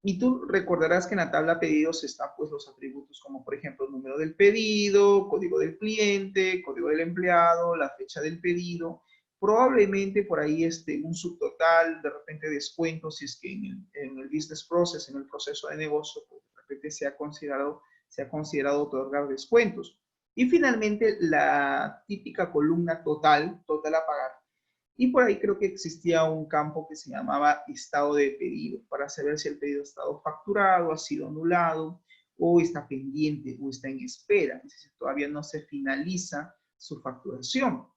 Y tú recordarás que en la tabla pedidos están pues los atributos como por ejemplo el número del pedido, código del cliente, código del empleado, la fecha del pedido. Probablemente por ahí un subtotal, de repente descuentos, si es que en el business process, en el proceso de negocio, pues de repente se ha considerado otorgar descuentos. Y finalmente la típica columna total, total a pagar. Y por ahí creo que existía un campo que se llamaba estado de pedido, para saber si el pedido ha estado facturado, ha sido anulado, o está pendiente, o está en espera, es decir, todavía no se finaliza su facturación.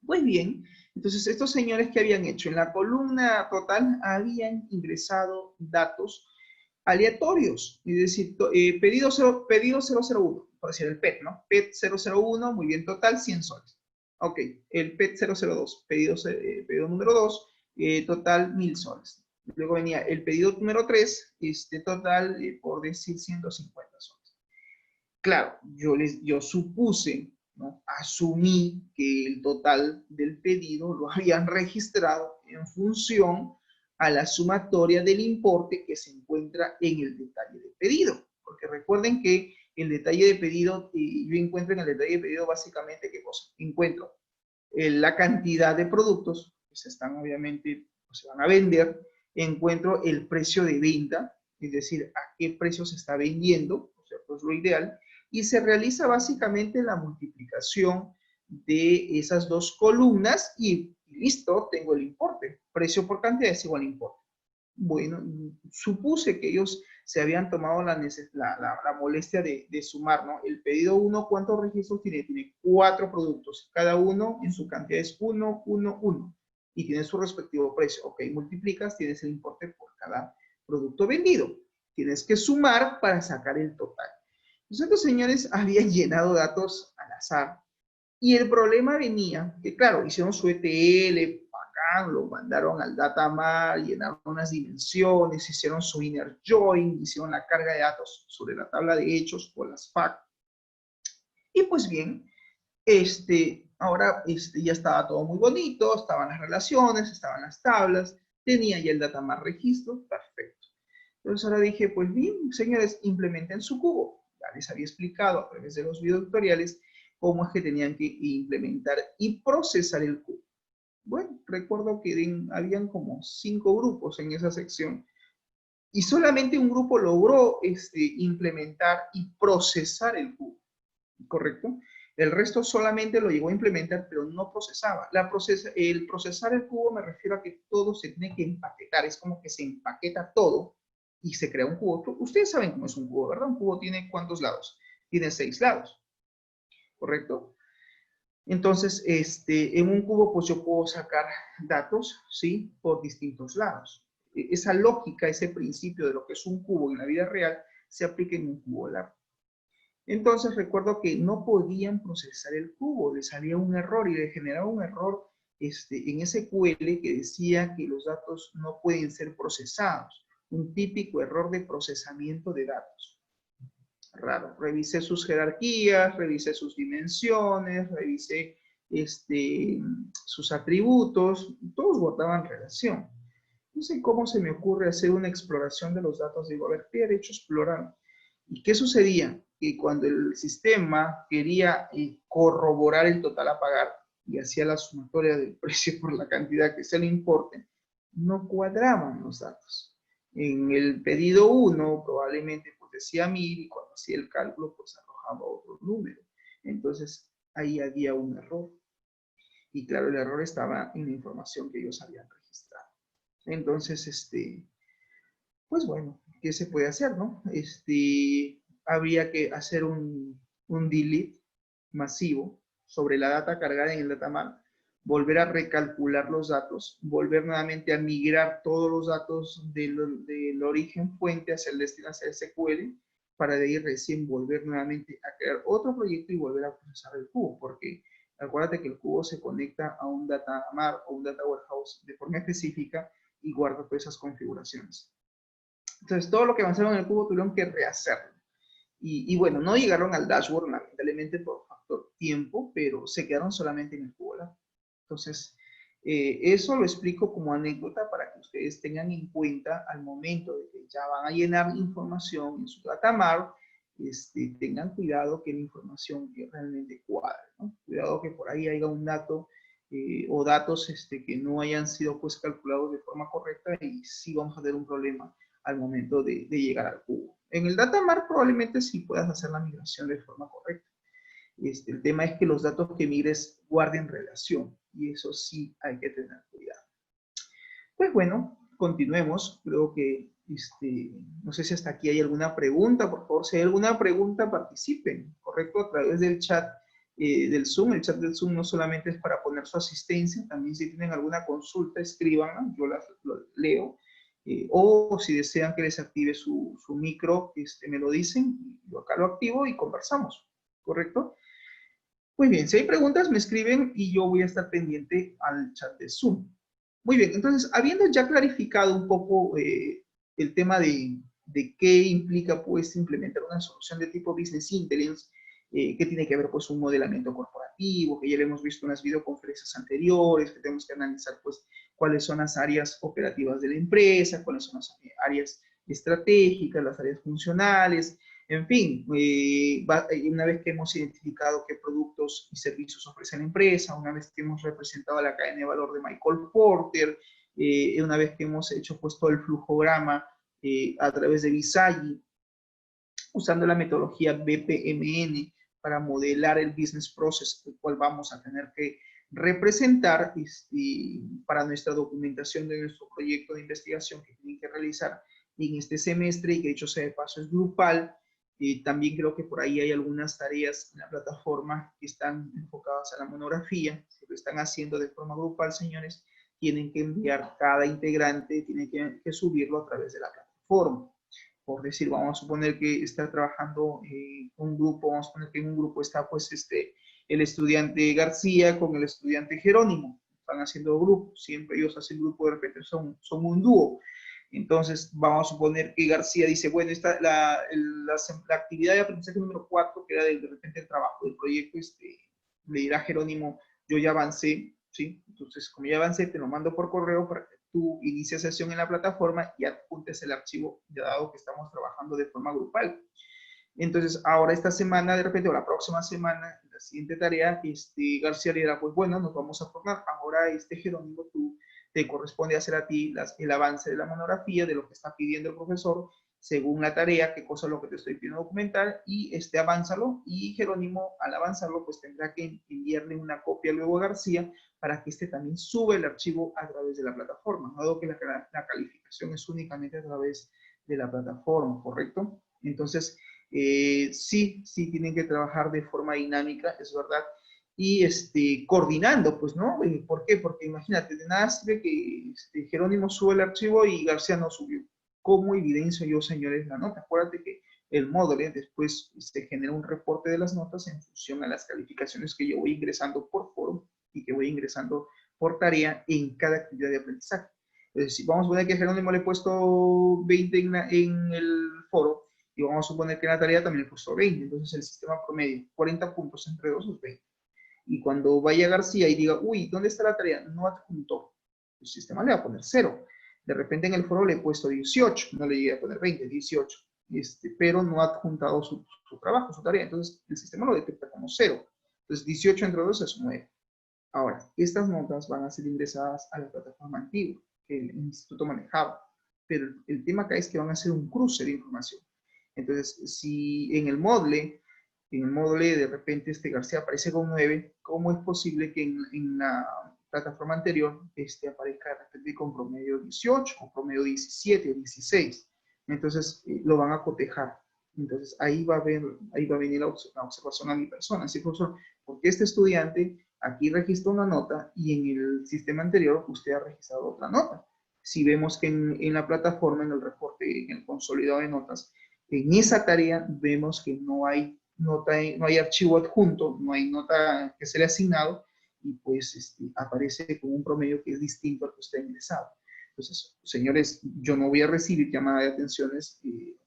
Pues bien, entonces estos señores que habían hecho en la columna total habían ingresado datos aleatorios, es decir, pedido 001, por decir el PET, ¿no? PET 001, muy bien, total 100 soles. Ok, el PET 002, pedido número 2, total 1000 soles. Luego venía el pedido número 3, total, por decir 150 soles. Claro, yo supuse, ¿no? Asumí que el total del pedido lo habían registrado en función a la sumatoria del importe que se encuentra en el detalle de pedido. Porque recuerden que el detalle de pedido, yo encuentro en el detalle de pedido básicamente, ¿qué cosa? Encuentro la cantidad de productos que se están obviamente, pues, se van a vender, encuentro el precio de venta, es decir, a qué precio se está vendiendo, o sea, pues lo ideal, y se realiza básicamente la multiplicación de esas dos columnas y listo, tengo el importe. Precio por cantidad es igual a importe. Bueno, supuse que ellos se habían tomado la molestia de sumar, ¿no? El pedido 1, ¿cuántos registros tiene? Tiene 4 productos. Cada uno en su cantidad es 1, 1, 1. Y tiene su respectivo precio. Ok, multiplicas, tienes el importe por cada producto vendido. Tienes que sumar para sacar el total. Entonces, estos señores habían llenado datos al azar. Y el problema venía, que claro, hicieron su ETL, bacán, lo mandaron al datamar, llenaron unas dimensiones, hicieron su inner join, hicieron la carga de datos sobre la tabla de hechos o las FAQ. Y pues bien, ahora ya estaba todo muy bonito, estaban las relaciones, estaban las tablas, tenía ya el datamar registro, perfecto. Entonces ahora dije, pues bien, señores, implementen su cubo. Ya les había explicado a través de los videos tutoriales cómo es que tenían que implementar y procesar el cubo. Bueno, recuerdo que habían como 5 grupos en esa sección y solamente un grupo logró implementar y procesar el cubo, ¿correcto? El resto solamente lo llegó a implementar, pero no procesaba. El procesar el cubo me refiero a que todo se tiene que empaquetar, es como que se empaqueta todo y se crea un cubo. Ustedes saben cómo es un cubo, ¿verdad? Un cubo tiene ¿cuántos lados? Tiene 6 lados, ¿correcto? Entonces, en un cubo, pues yo puedo sacar datos, ¿sí? Por distintos lados. Esa lógica, ese principio de lo que es un cubo en la vida real, se aplica en un cubo largo. Entonces, recuerdo que no podían procesar el cubo, le salía un error y le generaba un error en SQL que decía que los datos no pueden ser procesados. Un típico error de procesamiento de datos. Raro. Revisé sus jerarquías, revisé sus dimensiones, revisé sus atributos, todos guardaban relación. No sé cómo se me ocurre hacer una exploración de los datos. Digo, a ver, ¿qué derecho explorar? ¿Y qué sucedía? que cuando el sistema quería corroborar el total a pagar y hacía la sumatoria del precio por la cantidad que se le importe, no cuadraban los datos. En el pedido 1 probablemente pues decía 1000 y cuando hacía el cálculo pues arrojaba otro número. Entonces ahí había un error. Y claro, el error estaba en la información que ellos habían registrado. Entonces, pues bueno, ¿qué se puede hacer, no? Habría que hacer un delete masivo sobre la data cargada en el datamar, volver a recalcular los datos, volver nuevamente a migrar todos los datos del origen fuente hacia el destino, hacia el SQL, para de ahí recién volver nuevamente a crear otro proyecto y volver a procesar el cubo, porque acuérdate que el cubo se conecta a un datamar o un data warehouse de forma específica y guarda todas esas configuraciones. Entonces, todo lo que avanzaron en el cubo tuvieron que rehacerlo. Y bueno, no llegaron al dashboard, lamentablemente, por factor tiempo, pero se quedaron solamente en el cubo, ¿verdad? Entonces, eso lo explico como anécdota para que ustedes tengan en cuenta al momento de que ya van a llenar información en su datamar, tengan cuidado que la información realmente cuadre, ¿no? Cuidado que por ahí haya un dato o datos que no hayan sido pues calculados de forma correcta y sí vamos a tener un problema al momento de llegar al cubo. En el datamar probablemente sí puedas hacer la migración de forma correcta. El tema es que los datos que migres guarden relación y eso sí hay que tener cuidado. Pues bueno, continuemos. Creo que, no sé si hasta aquí hay alguna pregunta. Por favor, si hay alguna pregunta, participen, ¿correcto? A través del chat del Zoom. El chat del Zoom no solamente es para poner su asistencia, también si tienen alguna consulta, escríbanla, yo las leo. O si desean que les active su micro, me lo dicen, yo acá lo activo y conversamos, ¿correcto? Muy bien, si hay preguntas me escriben y yo voy a estar pendiente al chat de Zoom. Muy bien, entonces, habiendo ya clarificado un poco el tema de qué implica pues implementar una solución de tipo Business Intelligence, que tiene que ver pues un modelamiento corporativo, que ya lo hemos visto en las videoconferencias anteriores, que tenemos que analizar pues cuáles son las áreas operativas de la empresa, cuáles son las áreas estratégicas, las áreas funcionales, en fin, una vez que hemos identificado qué productos y servicios ofrece la empresa, una vez que hemos representado la cadena de valor de Michael Porter, una vez que hemos hecho pues todo el flujograma a través de Visagi, usando la metodología BPMN para modelar el business process, el cual vamos a tener que representar para nuestra documentación de nuestro proyecto de investigación que tienen que realizar en este semestre y que dicho sea de paso es grupal. También creo que por ahí hay algunas tareas en la plataforma que están enfocadas a la monografía. Si lo están haciendo de forma grupal, señores, tienen que enviar cada integrante, tiene que subirlo a través de la plataforma. Por decir, vamos a suponer que está trabajando un grupo, vamos a suponer que en un grupo está pues el estudiante García con el estudiante Jerónimo. Están haciendo grupos, siempre ellos hacen grupo, de repente son un dúo. Entonces, vamos a suponer que García dice, bueno, la actividad de aprendizaje número 4, que era de repente el trabajo del proyecto, le dirá a Jerónimo, yo ya avancé, ¿sí? Entonces, como ya avancé, te lo mando por correo para que tú inicies sesión en la plataforma y adjuntes el archivo, dado que estamos trabajando de forma grupal. Entonces, ahora esta semana, de repente, o la próxima semana, la siguiente tarea, García le dirá, pues bueno, nos vamos a formar. Ahora, Jerónimo, tú te corresponde hacer a ti el avance de la monografía, de lo que está pidiendo el profesor, según la tarea, qué cosa es lo que te estoy pidiendo documentar, y avánzalo, y Jerónimo, al avanzarlo, pues tendrá que enviarle una copia luego a García, para que también sube el archivo a través de la plataforma, dado que la calificación es únicamente a través de la plataforma, ¿correcto? Entonces, sí tienen que trabajar de forma dinámica, es verdad, y coordinando, pues, ¿no? ¿Por qué? Porque imagínate, de nada sirve que Jerónimo sube el archivo y García no subió. ¿Cómo evidencio yo, señores, la nota? Acuérdate que el módulo después se genera un reporte de las notas en función a las calificaciones que yo voy ingresando por foro y que voy ingresando por tarea en cada actividad de aprendizaje. Entonces, si vamos a poner que a Jerónimo le he puesto 20 en el foro, y vamos a suponer que en la tarea también le he puesto 20, entonces el sistema promedio, 40 puntos entre 2 es 20. Y cuando vaya García y diga, uy, ¿dónde está la tarea? No adjuntó. El sistema le va a poner 0. De repente en el foro le he puesto 18, no le llegué a poner 20, 18. Pero no ha adjuntado su trabajo, su tarea. Entonces, el sistema lo detecta como 0. Entonces, 18 entre 2 es 9. Ahora, estas notas van a ser ingresadas a la plataforma antigua que el instituto manejaba. Pero el tema acá es que van a hacer un cruce de información. Entonces, si en el módulo de repente García aparece con 9, ¿cómo es posible que en la plataforma anterior aparezca de repente con promedio 18 o promedio 17 o 16? Entonces, lo van a cotejar. Entonces, ahí va a venir la observación a mi persona. Así, profesor, porque este estudiante aquí registra una nota y en el sistema anterior usted ha registrado otra nota. Si vemos que en la plataforma, en el reporte, en el consolidado de notas, en esa tarea vemos que no hay nota, no hay archivo adjunto, no hay nota que se le ha asignado, y pues aparece con un promedio que es distinto al que usted ha ingresado. Entonces, señores, yo no voy a recibir llamada de atenciones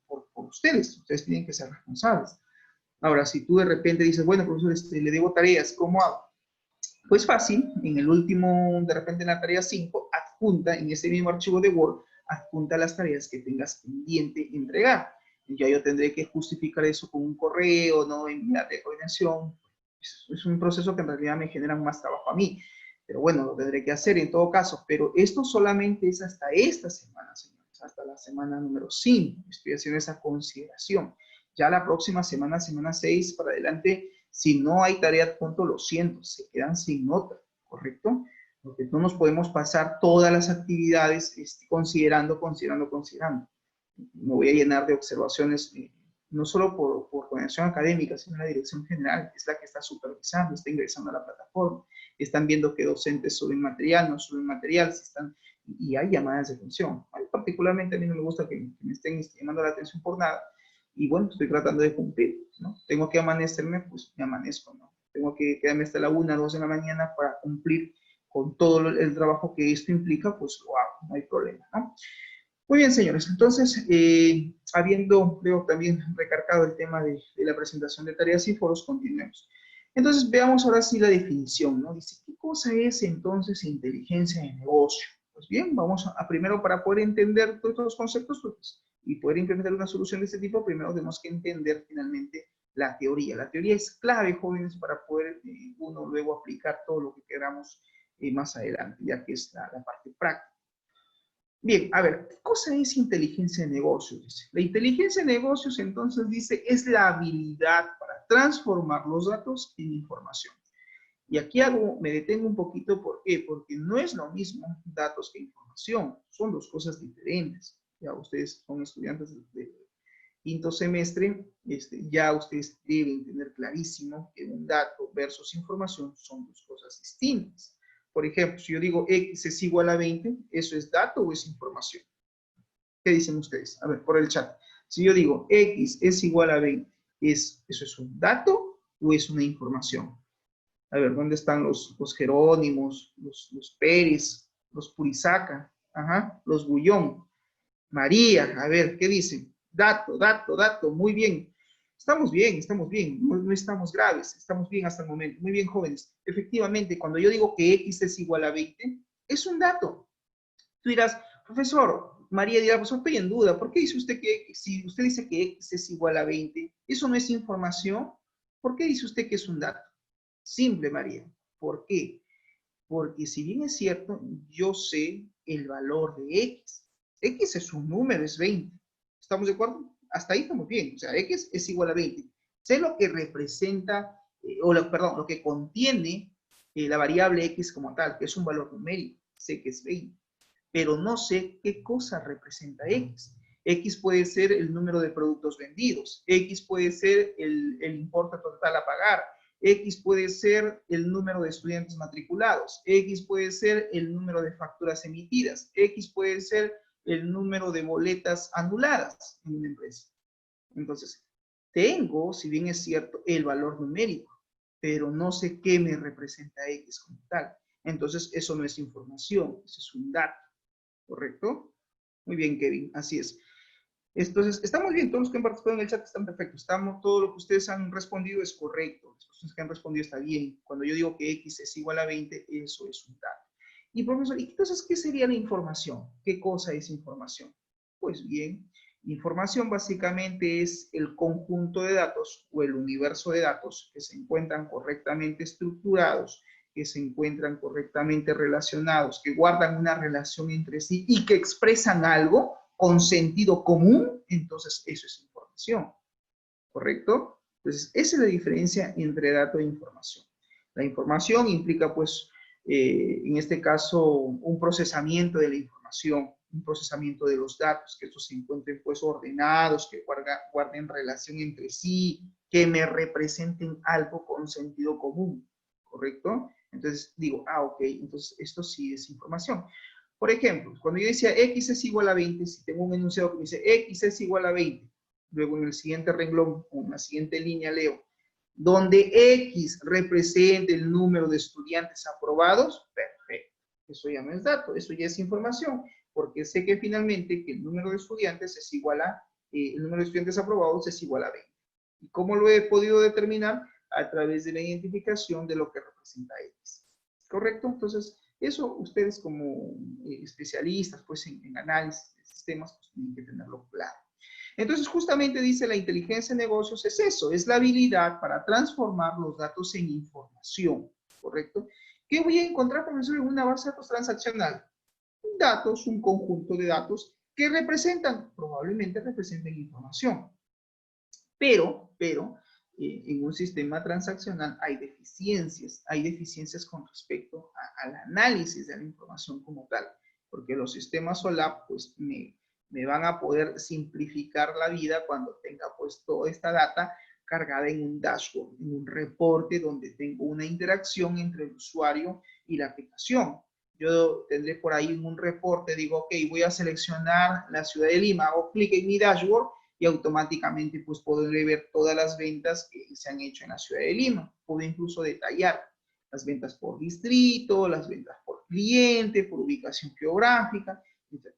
por ustedes tienen que ser responsables. Ahora, si tú de repente dices, bueno, profesor, le debo tareas, ¿cómo hago? Pues fácil, en el último, de repente en la tarea 5, adjunta en ese mismo archivo de Word, adjunta las tareas que tengas pendiente entregar. Ya yo tendré que justificar eso con un correo, ¿no? Enviar de coordinación. Es un proceso que en realidad me genera más trabajo a mí. Pero bueno, lo tendré que hacer en todo caso. Pero esto solamente es hasta esta semana, señores. Hasta la semana número 5. Estoy haciendo esa consideración. Ya la próxima semana, semana 6 para adelante, si no hay tarea adjunto, lo siento, se quedan sin nota, ¿correcto? Porque no nos podemos pasar todas las actividades considerando. Me voy a llenar de observaciones, no solo por coordinación académica, sino la dirección general, que es la que está supervisando, está ingresando a la plataforma, están viendo que docentes suben material, no suben material, y hay llamadas de atención. Particularmente a mí no me gusta que me estén llamando la atención por nada, y bueno, estoy tratando de cumplir, ¿no? Tengo que amanecerme, pues me amanezco, ¿no? Tengo que quedarme hasta la 1, 2 de la mañana para cumplir con todo el trabajo que esto implica, pues lo hago, no hay problema, ¿no? Muy bien, señores, entonces, habiendo, creo, también recargado el tema de la presentación de tareas y foros, continuemos. Entonces, veamos ahora sí la definición, ¿no? Dice, ¿qué cosa es entonces inteligencia de negocio? Pues bien, vamos a primero, para poder entender todos estos conceptos, pues, y poder implementar una solución de este tipo, primero tenemos que entender finalmente la teoría. La teoría es clave, jóvenes, para poder uno luego aplicar todo lo que queramos más adelante, ya que es la parte práctica. Bien, a ver, ¿qué cosa es inteligencia de negocios? La inteligencia de negocios, entonces, dice, es la habilidad para transformar los datos en información. Y aquí me detengo un poquito, ¿por qué? Porque no es lo mismo datos que información, son dos cosas diferentes. Ya ustedes son estudiantes de quinto semestre, ya ustedes deben tener clarísimo que un dato versus información son dos cosas distintas. Por ejemplo, si yo digo X es igual a 20, ¿eso es dato o es información? ¿Qué dicen ustedes? A ver, por el chat. Si yo digo X es igual a 20, ¿eso es un dato o es una información? A ver, ¿dónde están los Jerónimos, los Pérez, los Purizaca, los Bullón? María, a ver, ¿qué dicen? Dato, muy bien. Estamos bien, no estamos graves, estamos bien hasta el momento. Muy bien, jóvenes. Efectivamente, cuando yo digo que X es igual a 20, es un dato. Tú dirás, profesor, María dirá, pues estoy en duda, ¿por qué dice usted que si usted dice que X es igual a 20, eso no es información? ¿Por qué dice usted que es un dato? Simple, María. ¿Por qué? Porque si bien es cierto, yo sé el valor de X. X es un número, es 20. ¿Estamos de acuerdo? Hasta ahí estamos bien. O sea, X es igual a 20. Sé lo que representa, perdón, lo que contiene la variable X como tal, que es un valor numérico. Sé que es 20. Pero no sé qué cosa representa X. X puede ser el número de productos vendidos. X puede ser el importe total a pagar. X puede ser el número de estudiantes matriculados. X puede ser el número de facturas emitidas. X puede ser el número de boletas anuladas en una empresa. Entonces, tengo, si bien es cierto, el valor numérico, pero no sé qué me representa X como tal. Entonces, eso no es información, eso es un dato. ¿Correcto? Muy bien, Kevin, así es. Entonces, estamos bien, todos los que han participado en el chat están perfectos, todo lo que ustedes han respondido es correcto, las personas que han respondido está bien. Cuando yo digo que X es igual a 20, eso es un dato. Y profesor, ¿y entonces qué sería la información? ¿Qué cosa es información? Pues bien, Información básicamente es el conjunto de datos o el universo de datos que se encuentran correctamente estructurados, que se encuentran correctamente relacionados, que guardan una relación entre sí y que expresan algo con sentido común. Entonces eso es información, ¿correcto? Entonces esa es la diferencia entre dato e información. La información implica pues en este caso un procesamiento de la información, un procesamiento de los datos, que estos se encuentren pues ordenados, que guarden relación entre sí, que me representen algo con sentido común, ¿correcto? Entonces digo, ok, entonces esto sí es información. Por ejemplo, cuando yo decía x es igual a 20, si tengo un enunciado que me dice x es igual a 20, luego en el siguiente renglón, o en la siguiente línea leo, donde X represente el número de estudiantes aprobados, perfecto. Eso ya no es dato, eso ya es información, porque sé que finalmente que el número de estudiantes es igual a, el número de estudiantes aprobados es igual a 20. ¿Y cómo lo he podido determinar? A través de la identificación de lo que representa X. ¿Correcto? Entonces, eso ustedes como especialistas pues, en análisis de sistemas pues, tienen que tenerlo claro. Entonces, justamente dice la inteligencia de negocios es eso, es la habilidad para transformar los datos en información, ¿correcto? ¿Qué voy a encontrar, profesor, en una base de datos transaccional? Datos, un conjunto de datos que representan, probablemente representen información. Pero, en un sistema transaccional hay deficiencias con respecto al análisis de la información como tal, porque los sistemas OLAP, pues, me van a poder simplificar la vida cuando tenga pues toda esta data cargada en un dashboard, en un reporte donde tengo una interacción entre el usuario y la aplicación. Yo tendré por ahí un reporte, digo, ok, voy a seleccionar la ciudad de Lima, hago clic en mi dashboard y automáticamente pues podré ver todas las ventas que se han hecho en la ciudad de Lima. Puedo incluso detallar las ventas por distrito, las ventas por cliente, por ubicación geográfica.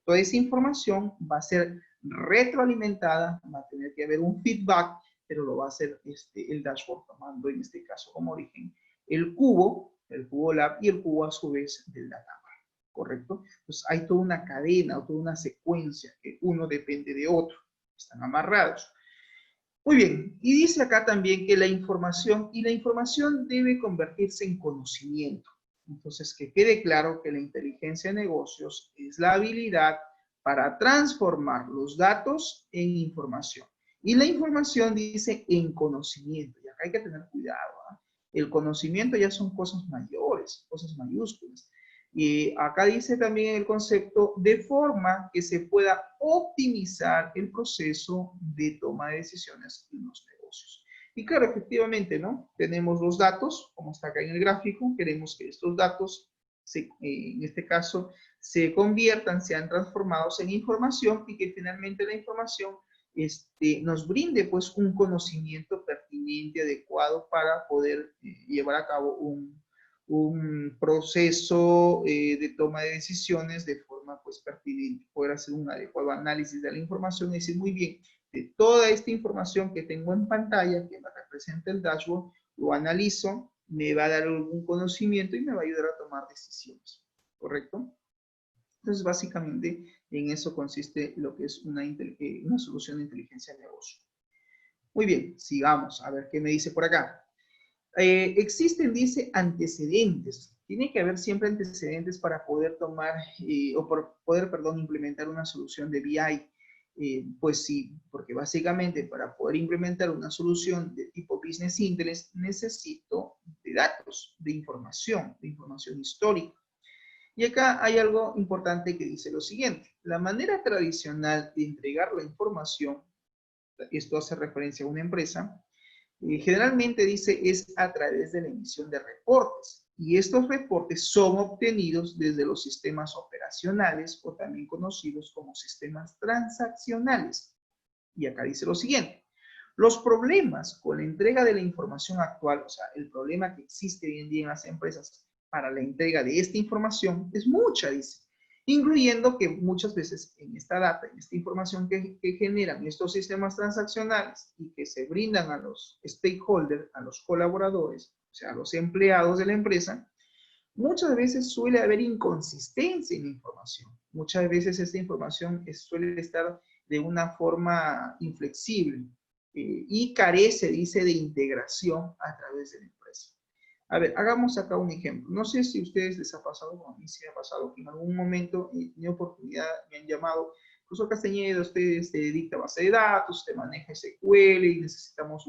Toda esa información va a ser retroalimentada, va a tener que haber un feedback, pero lo va a hacer el dashboard tomando en este caso como origen el cubo lab y el cubo a su vez del data mart, ¿correcto? Entonces hay toda una cadena, toda una secuencia que uno depende de otro, están amarrados. Muy bien, y dice acá también que la información debe convertirse en conocimiento. Entonces, que quede claro que la inteligencia de negocios es la habilidad para transformar los datos en información. Y la información dice en conocimiento, y acá hay que tener cuidado. El conocimiento ya son cosas mayores, cosas mayúsculas. Y acá dice también el concepto de forma que se pueda optimizar el proceso de toma de decisiones en los negocios. Y claro, efectivamente, ¿no? Tenemos los datos, como está acá en el gráfico, queremos que estos datos, en este caso, se conviertan, sean transformados en información y que finalmente la información nos brinde pues un conocimiento pertinente, adecuado para poder llevar a cabo un proceso de toma de decisiones de forma pues pertinente, poder hacer un adecuado análisis de la información y decir muy bien, de toda esta información que tengo en pantalla, que me representa el dashboard, lo analizo, me va a dar algún conocimiento y me va a ayudar a tomar decisiones, ¿correcto? Entonces, básicamente, en eso consiste lo que es una solución de inteligencia de negocio. Muy bien, sigamos, a ver qué me dice por acá. Existen, dice, antecedentes. Tiene que haber siempre antecedentes para poder tomar, o por poder, perdón, implementar una solución de BI. Pues sí, porque básicamente para poder implementar una solución de tipo Business Intelligence necesito de datos, de información histórica. Y acá hay algo importante que dice lo siguiente. La manera tradicional de entregar la información, esto hace referencia a una empresa, generalmente dice es a través de la emisión de reportes. Y estos reportes son obtenidos desde los sistemas operacionales o también conocidos como sistemas transaccionales. Y acá dice lo siguiente. Los problemas con la entrega de la información actual, o sea, el problema que existe hoy en día en las empresas para la entrega de esta información es mucha, dice, incluyendo que muchas veces en esta data, en esta información que generan estos sistemas transaccionales y que se brindan a los stakeholders, a los colaboradores, o sea, a los empleados de la empresa, muchas veces suele haber inconsistencia en la información. Muchas veces esta información suele estar de una forma inflexible y carece, dice, de integración a través de la empresa. A ver, hagamos acá un ejemplo. No sé si a ustedes les ha pasado, o a mí sí me ha pasado, que en algún momento he tenido oportunidad, me han llamado, profesor Castañeda, usted dicta base de datos, usted maneja SQL y tenemos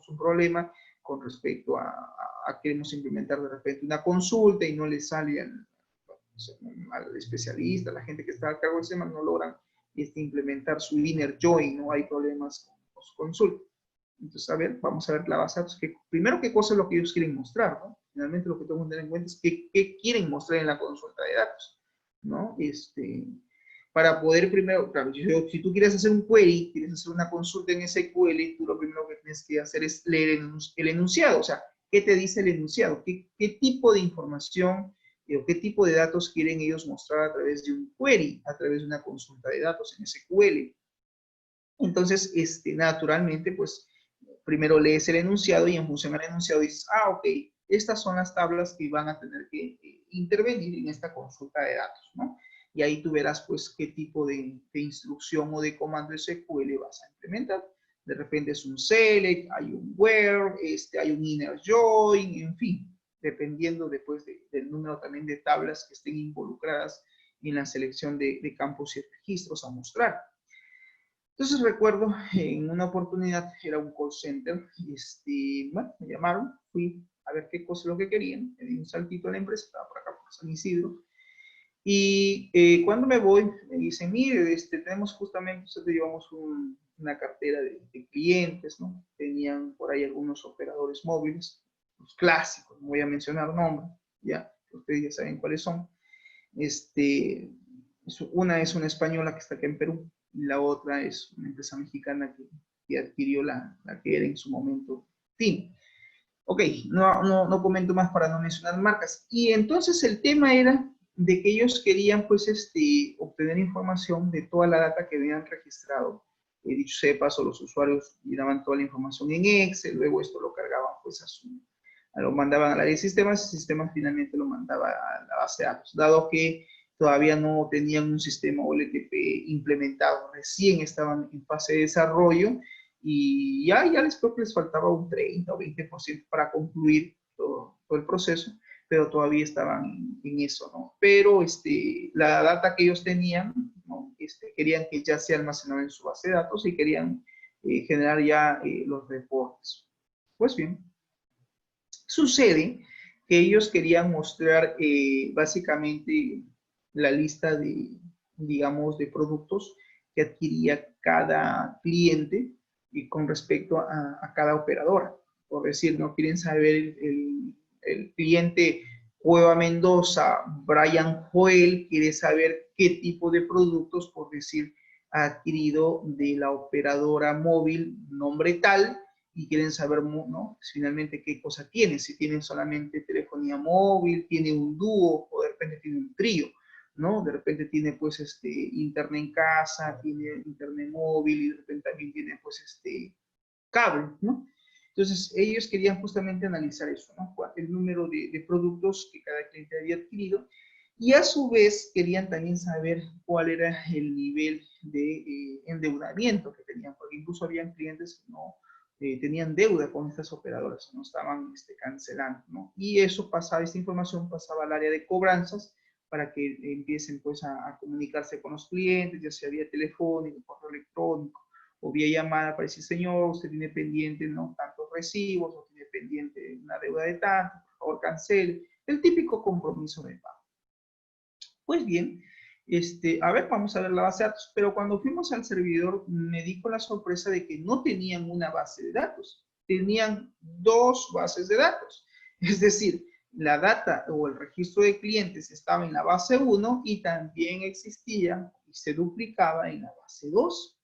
un problema con respecto a queremos implementar de repente una consulta y no le sale al especialista, a la gente que está a cargo del sistema, no logran implementar su inner join, no hay problemas con su consulta. Entonces, a ver, vamos a ver la base de datos. Primero, ¿qué cosa es lo que ellos quieren mostrar? ¿No? Finalmente, lo que tengo que tener en cuenta es qué quieren mostrar en la consulta de datos, ¿no? Para poder primero, claro, si tú quieres hacer un query, quieres hacer una consulta en SQL, tú lo primero que tienes que hacer es leer el enunciado. O sea, ¿qué te dice el enunciado? ¿Qué tipo de información o qué tipo de datos quieren ellos mostrar a través de un query, a través de una consulta de datos en SQL? Entonces, naturalmente, pues, primero lees el enunciado y en función al enunciado dices, ok, estas son las tablas que van a tener que intervenir en esta consulta de datos, ¿no? Y ahí tú verás, pues, qué tipo de instrucción o de comando SQL vas a implementar. De repente es un select, hay un where, hay un inner join, en fin, dependiendo después del número también de tablas que estén involucradas en la selección de campos y registros a mostrar. Entonces recuerdo en una oportunidad, era un call center, bueno, me llamaron, fui a ver qué cosa es lo que querían, me di un saltito a la empresa, estaba por acá por San Isidro, y cuando me voy, me dicen, mire, tenemos justamente, nosotros llevamos una cartera de clientes, ¿no? Tenían por ahí algunos operadores móviles, los clásicos, no voy a mencionar nombres, ya, ustedes ya saben cuáles son. Una es una española que está aquí en Perú, y la otra es una empresa mexicana que adquirió la que era en su momento fin. Ok, no comento más para no mencionar marcas. Y entonces el tema era de que ellos querían pues obtener información de toda la data que habían registrado. Dicho sea de paso, los usuarios llenaban toda la información en Excel, luego esto lo cargaban pues lo mandaban al área de sistemas, y el sistema finalmente lo mandaba a la base de datos, dado que todavía no tenían un sistema OLTP implementado, recién estaban en fase de desarrollo y ya creo que les faltaba un 30 o 20% para concluir todo el proceso, pero todavía estaban en eso, ¿no? Pero la data que ellos tenían, ¿no? Querían que ya se almacenara en su base de datos y querían generar ya los reportes. Pues bien, sucede que ellos querían mostrar básicamente la lista digamos, de productos que adquiría cada cliente con respecto a cada operadora. Por decir, no quieren saber el cliente Cueva Mendoza, Brian Joel, quiere saber qué tipo de productos, por decir, ha adquirido de la operadora móvil nombre tal, y quieren saber, ¿no? Finalmente qué cosa tiene, si tienen solamente telefonía móvil, tiene un dúo o de repente tiene un trío, ¿no? De repente tiene pues internet en casa, tiene internet móvil y de repente también tiene pues cable, ¿no? Entonces ellos querían justamente analizar eso, ¿no? El número de productos que cada cliente había adquirido y a su vez querían también saber cuál era el nivel de endeudamiento que tenían, porque incluso habían clientes que no tenían deuda con estas operadoras, no estaban cancelando, ¿no? Y eso pasaba, esta información pasaba al área de cobranzas para que empiecen pues a comunicarse con los clientes, ya sea vía telefónico, correo electrónico o vía llamada para decir, señor, usted tiene pendiente, ¿no? Tantos recibos, o tiene pendiente una deuda de tanto, por favor cancele, el típico compromiso de pago. Pues bien, a ver, vamos a ver la base de datos, pero cuando fuimos al servidor me di con la sorpresa de que no tenían una base de datos, tenían dos bases de datos, es decir, la data o el registro de clientes estaba en la base 1 y también existía y se duplicaba en la base 2.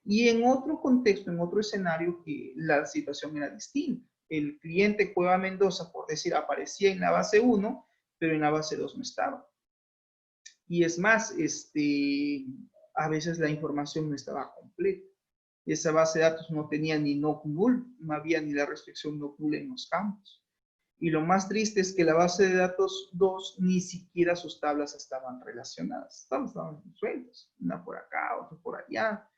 Y en otro contexto, en otro escenario, que la situación era distinta. El cliente Cueva Mendoza, por decir, aparecía en la base 1, pero en la base 2 no estaba. Y es más, a veces la información no estaba completa. Esa base de datos no tenía ni no null, no había ni la restricción no null en los campos. Y lo más triste es que la base de datos 2 ni siquiera sus tablas estaban relacionadas. Estaban sueltas, una por acá, otra por allá.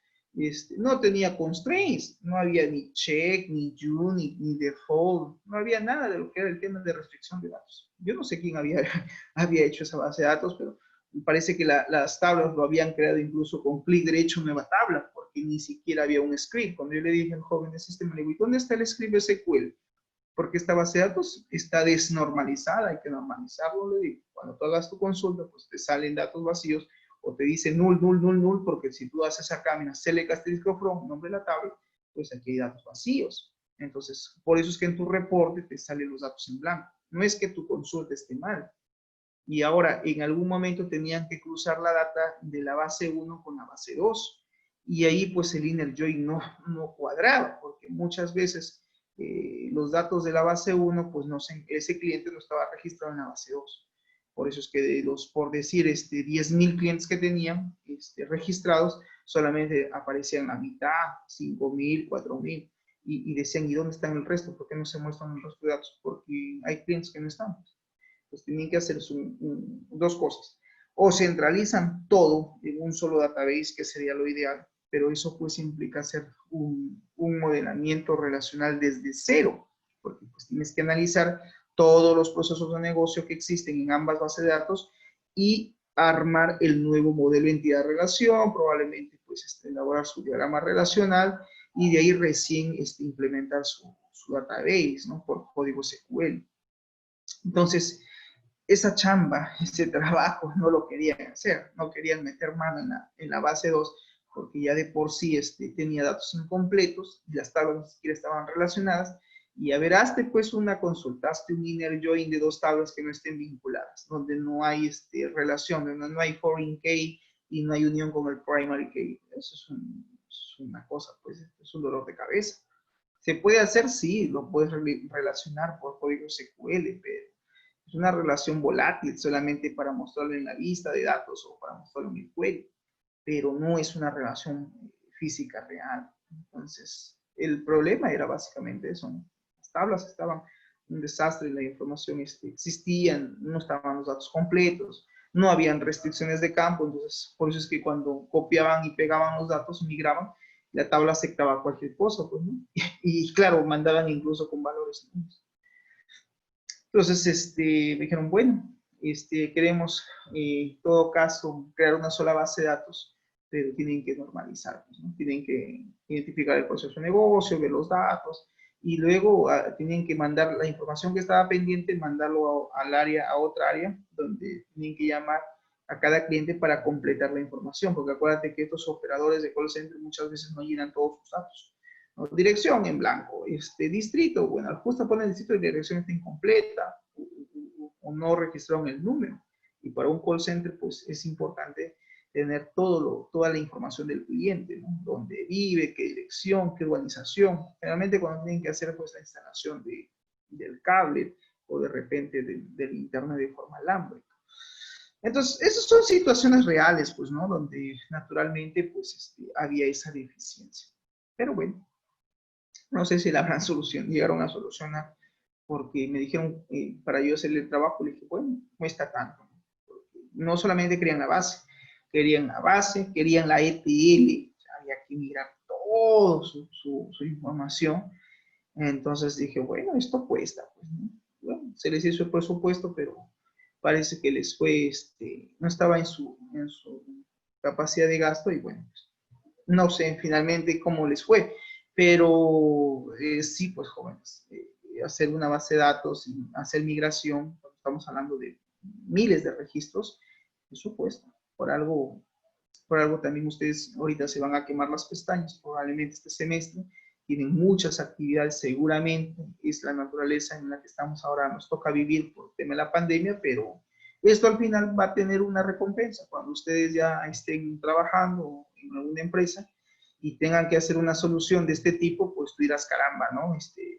No tenía constraints, no había ni check, ni you, ni default, no había nada de lo que era el tema de restricción de datos. Yo no sé quién había, había hecho esa base de datos, pero me parece que las tablas lo habían creado incluso con clic derecho, nueva tabla, porque ni siquiera había un script. Cuando yo le dije al joven del sistema, le digo, ¿dónde está el script SQL? Porque esta base de datos está desnormalizada, hay que normalizarlo, le digo. Cuando tú hagas tu consulta, pues te salen datos vacíos o te dice null, null, null, null, porque si tú haces acá, mira, select asterisco from, nombre de la tabla, pues aquí hay datos vacíos. Entonces, por eso es que en tu reporte te salen los datos en blanco. No es que tu consulta esté mal. Y ahora, en algún momento tenían que cruzar la data de la base 1 con la base 2. Y ahí, pues, el inner join no cuadraba, porque muchas veces los datos de la base 1, pues, ese cliente no estaba registrado en la base 2. Por eso es que de los, por decir, 10,000 clientes que tenían registrados, solamente aparecían la mitad, 5,000, 4,000. Y decían, ¿y dónde están el resto? ¿Por qué no se muestran el resto de datos? Porque hay clientes que no están. Pues tienen que hacer dos cosas. O centralizan todo en un solo database, que sería lo ideal, pero eso pues implica hacer un modelamiento relacional desde cero, porque pues tienes que analizar todos los procesos de negocio que existen en ambas bases de datos y armar el nuevo modelo de entidad-relación, probablemente pues elaborar su diagrama relacional y de ahí recién implementar su database, ¿no? Por código SQL. Entonces, esa chamba, ese trabajo, no lo querían hacer, no querían meter mano en la base 2, porque ya de por sí tenía datos incompletos y las tablas ni siquiera estaban relacionadas. Y a ver, hazte pues una consulta, hazte un inner join de dos tablas que no estén vinculadas, donde no hay relación, donde no hay foreign key y no hay unión con el primary key. Eso es una cosa, pues es un dolor de cabeza. ¿Se puede hacer? Sí, lo puedes relacionar por código SQL, pero es una relación volátil solamente para mostrarlo en la lista de datos o para mostrarlo en el query, pero no es una relación física real. Entonces, el problema era básicamente eso, ¿no? Las tablas estaban un desastre, la información existía, no estaban los datos completos, no habían restricciones de campo, entonces por eso es que cuando copiaban y pegaban los datos, migraban, la tabla aceptaba cualquier cosa, pues, ¿no? Y claro, mandaban incluso con valores nulos. Entonces, me dijeron, bueno, queremos en todo caso crear una sola base de datos, pero tienen que normalizarlos, ¿no? Tienen que identificar el proceso de negocio, ver los datos, y luego tienen que mandar la información que estaba pendiente, mandarlo al área, a otra área, donde tienen que llamar a cada cliente para completar la información, porque acuérdate que estos operadores de call center muchas veces no llenan todos sus datos. ¿No? Dirección en blanco, distrito, bueno, justo pone el distrito de dirección está incompleta o no registraron el número. Y para un call center, pues es importante tener toda la información del cliente, ¿no? Dónde vive, qué dirección, qué urbanización. Generalmente cuando tienen que hacer pues la instalación del cable o de repente del internet de forma alámbrica. Entonces, esas son situaciones reales, pues, ¿no? Donde naturalmente, pues, había esa deficiencia. Pero bueno, no sé si la habrán llegaron a solucionar, porque me dijeron, para yo hacer el trabajo, le dije, bueno, no está tanto. No solamente querían la base, querían la ETL, había que migrar todo su información. Entonces dije, bueno, esto cuesta. Pues, ¿no? Bueno, se les hizo el presupuesto, pero parece que les fue, no estaba en su capacidad de gasto y bueno, pues, no sé finalmente cómo les fue, pero sí, pues jóvenes, hacer una base de datos y hacer migración, estamos hablando de miles de registros, eso cuesta. Por algo también ustedes ahorita se van a quemar las pestañas, probablemente este semestre, tienen muchas actividades, seguramente es la naturaleza en la que estamos ahora, nos toca vivir por el tema de la pandemia, pero esto al final va a tener una recompensa cuando ustedes ya estén trabajando en alguna empresa y tengan que hacer una solución de este tipo, pues tú dirás, caramba, ¿no?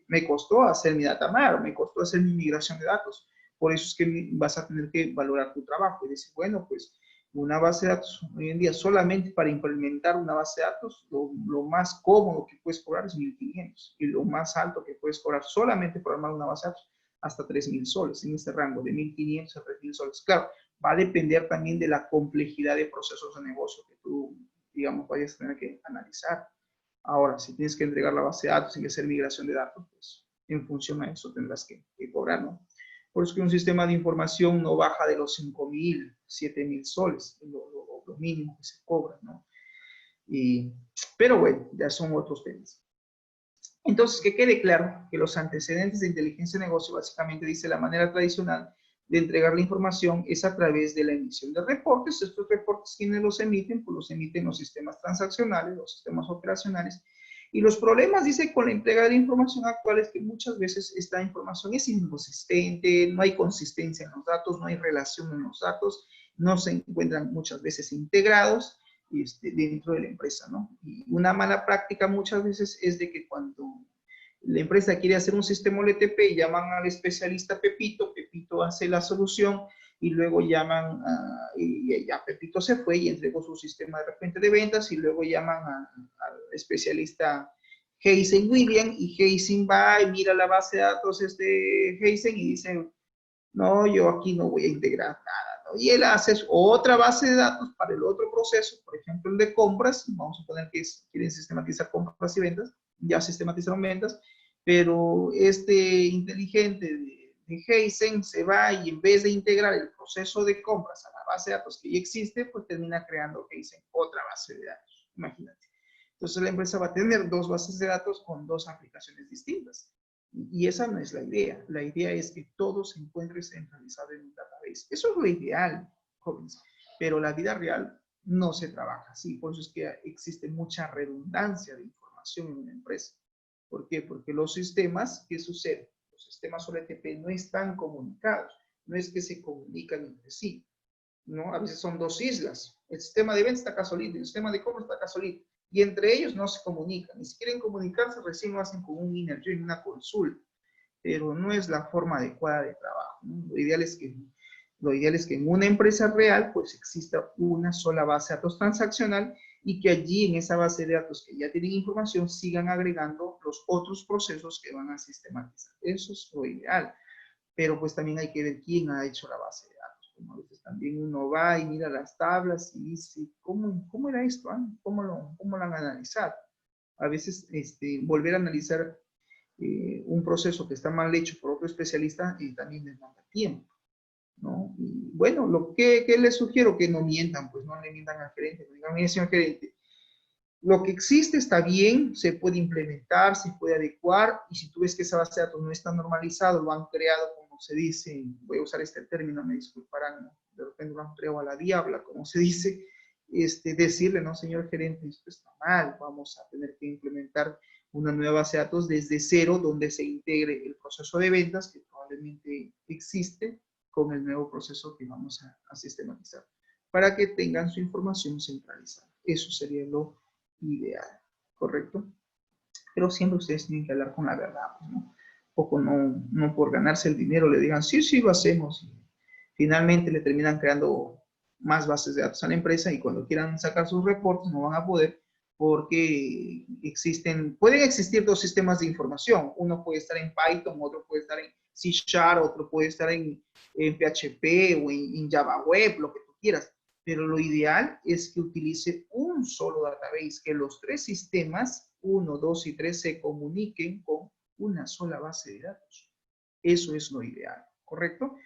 Me costó hacer mi data mart, me costó hacer mi migración de datos, por eso es que vas a tener que valorar tu trabajo y decir, bueno, pues una base de datos hoy en día solamente para implementar una base de datos, lo más cómodo que puedes cobrar es 1,500 y lo más alto que puedes cobrar solamente por armar una base de datos hasta 3.000 soles, en este rango de 1.500 a 3.000 soles. Claro, va a depender también de la complejidad de procesos de negocio que tú, digamos, vayas a tener que analizar. Ahora, si tienes que entregar la base de datos y hacer migración de datos, pues en función a eso tendrás que cobrar, ¿no? Por eso que un sistema de información no baja de los 5.000, 7.000 soles, lo mínimo que se cobra, ¿no? Pero bueno, ya son otros temas. Entonces, que quede claro que los antecedentes de inteligencia de negocio básicamente dice la manera tradicional de entregar la información es a través de la emisión de reportes. Estos reportes, ¿quiénes los emiten? Pues los emiten los sistemas transaccionales, los sistemas operacionales. Y los problemas, dice, con la entrega de la información actual es que muchas veces esta información es inconsistente, no hay consistencia en los datos, no hay relación en los datos, no se encuentran muchas veces integrados dentro de la empresa, ¿no? Y una mala práctica muchas veces es de que cuando la empresa quiere hacer un sistema OLTP, llaman al especialista Pepito, Pepito hace la solución y luego llaman, y ya Pepito se fue y entregó su sistema de repente de ventas y luego llaman al especialista Heisen William y Heisen va y mira la base de datos Heisen y dice, no, yo aquí no voy a integrar nada, ¿no? Y él hace otra base de datos para el otro proceso, por ejemplo, el de compras, vamos a suponer que quieren sistematizar compras y ventas, ya sistematizaron ventas, pero este inteligente de Heisen se va y en vez de integrar el proceso de compras a la base de datos que ya existe, pues termina creando Heisen otra base de datos, imagínate. Entonces la empresa va a tener dos bases de datos con dos aplicaciones distintas. Y esa no es la idea. La idea es que todo se encuentre centralizado en un database. Eso es lo ideal, jóvenes. Pero la vida real no se trabaja así. Por eso es que existe mucha redundancia de información en una empresa. ¿Por qué? Porque los sistemas, ¿qué sucede? Los sistemas OLTP no están comunicados. No es que se comunican entre sí, ¿no? A veces son dos islas. El sistema de ventas está acá solito, el sistema de compras está acá solito. Y entre ellos no se comunican. Y si quieren comunicarse, recién lo hacen con un inner join, una consulta. Pero no es la forma adecuada de trabajo, ¿no? Lo ideal es que en una empresa real, pues exista una sola base de datos transaccional y que allí en esa base de datos que ya tienen información sigan agregando los otros procesos que van a sistematizar. Eso es lo ideal. Pero pues también hay que ver quién ha hecho la base de datos. Como a veces también uno va y mira las tablas y dice, ¿cómo era esto? ¿Cómo lo han analizado? A veces volver a analizar un proceso que está mal hecho por otro especialista también demanda tiempo, ¿no? Y bueno, ¿qué les sugiero? Que no mientan, pues no le mientan al gerente, no digan, mire, señor gerente, lo que existe está bien, se puede implementar, se puede adecuar, y si tú ves que esa base de datos no está normalizado, lo han creado, como se dice, voy a usar este término, me disculparán, de repente lo han creado a la diabla, como se dice, decirle, no, señor gerente, esto está mal, vamos a tener que implementar una nueva base de datos desde cero, donde se integre el proceso de ventas, que probablemente existe, con el nuevo proceso que vamos a sistematizar, para que tengan su información centralizada. Eso sería lo ideal, ¿correcto? Pero siempre ustedes tienen que hablar con la verdad, ¿no? Poco no por ganarse el dinero le digan, sí, sí, lo hacemos. Y finalmente le terminan creando más bases de datos a la empresa y cuando quieran sacar sus reportes no van a poder porque pueden existir dos sistemas de información. Uno puede estar en Python, otro puede estar en C#, otro puede estar en PHP o en Java Web, lo que tú quieras. Pero lo ideal es que utilice un solo database, que los tres sistemas, 1, 2 y 3, se comuniquen con una sola base de datos. Eso es lo ideal, ¿correcto?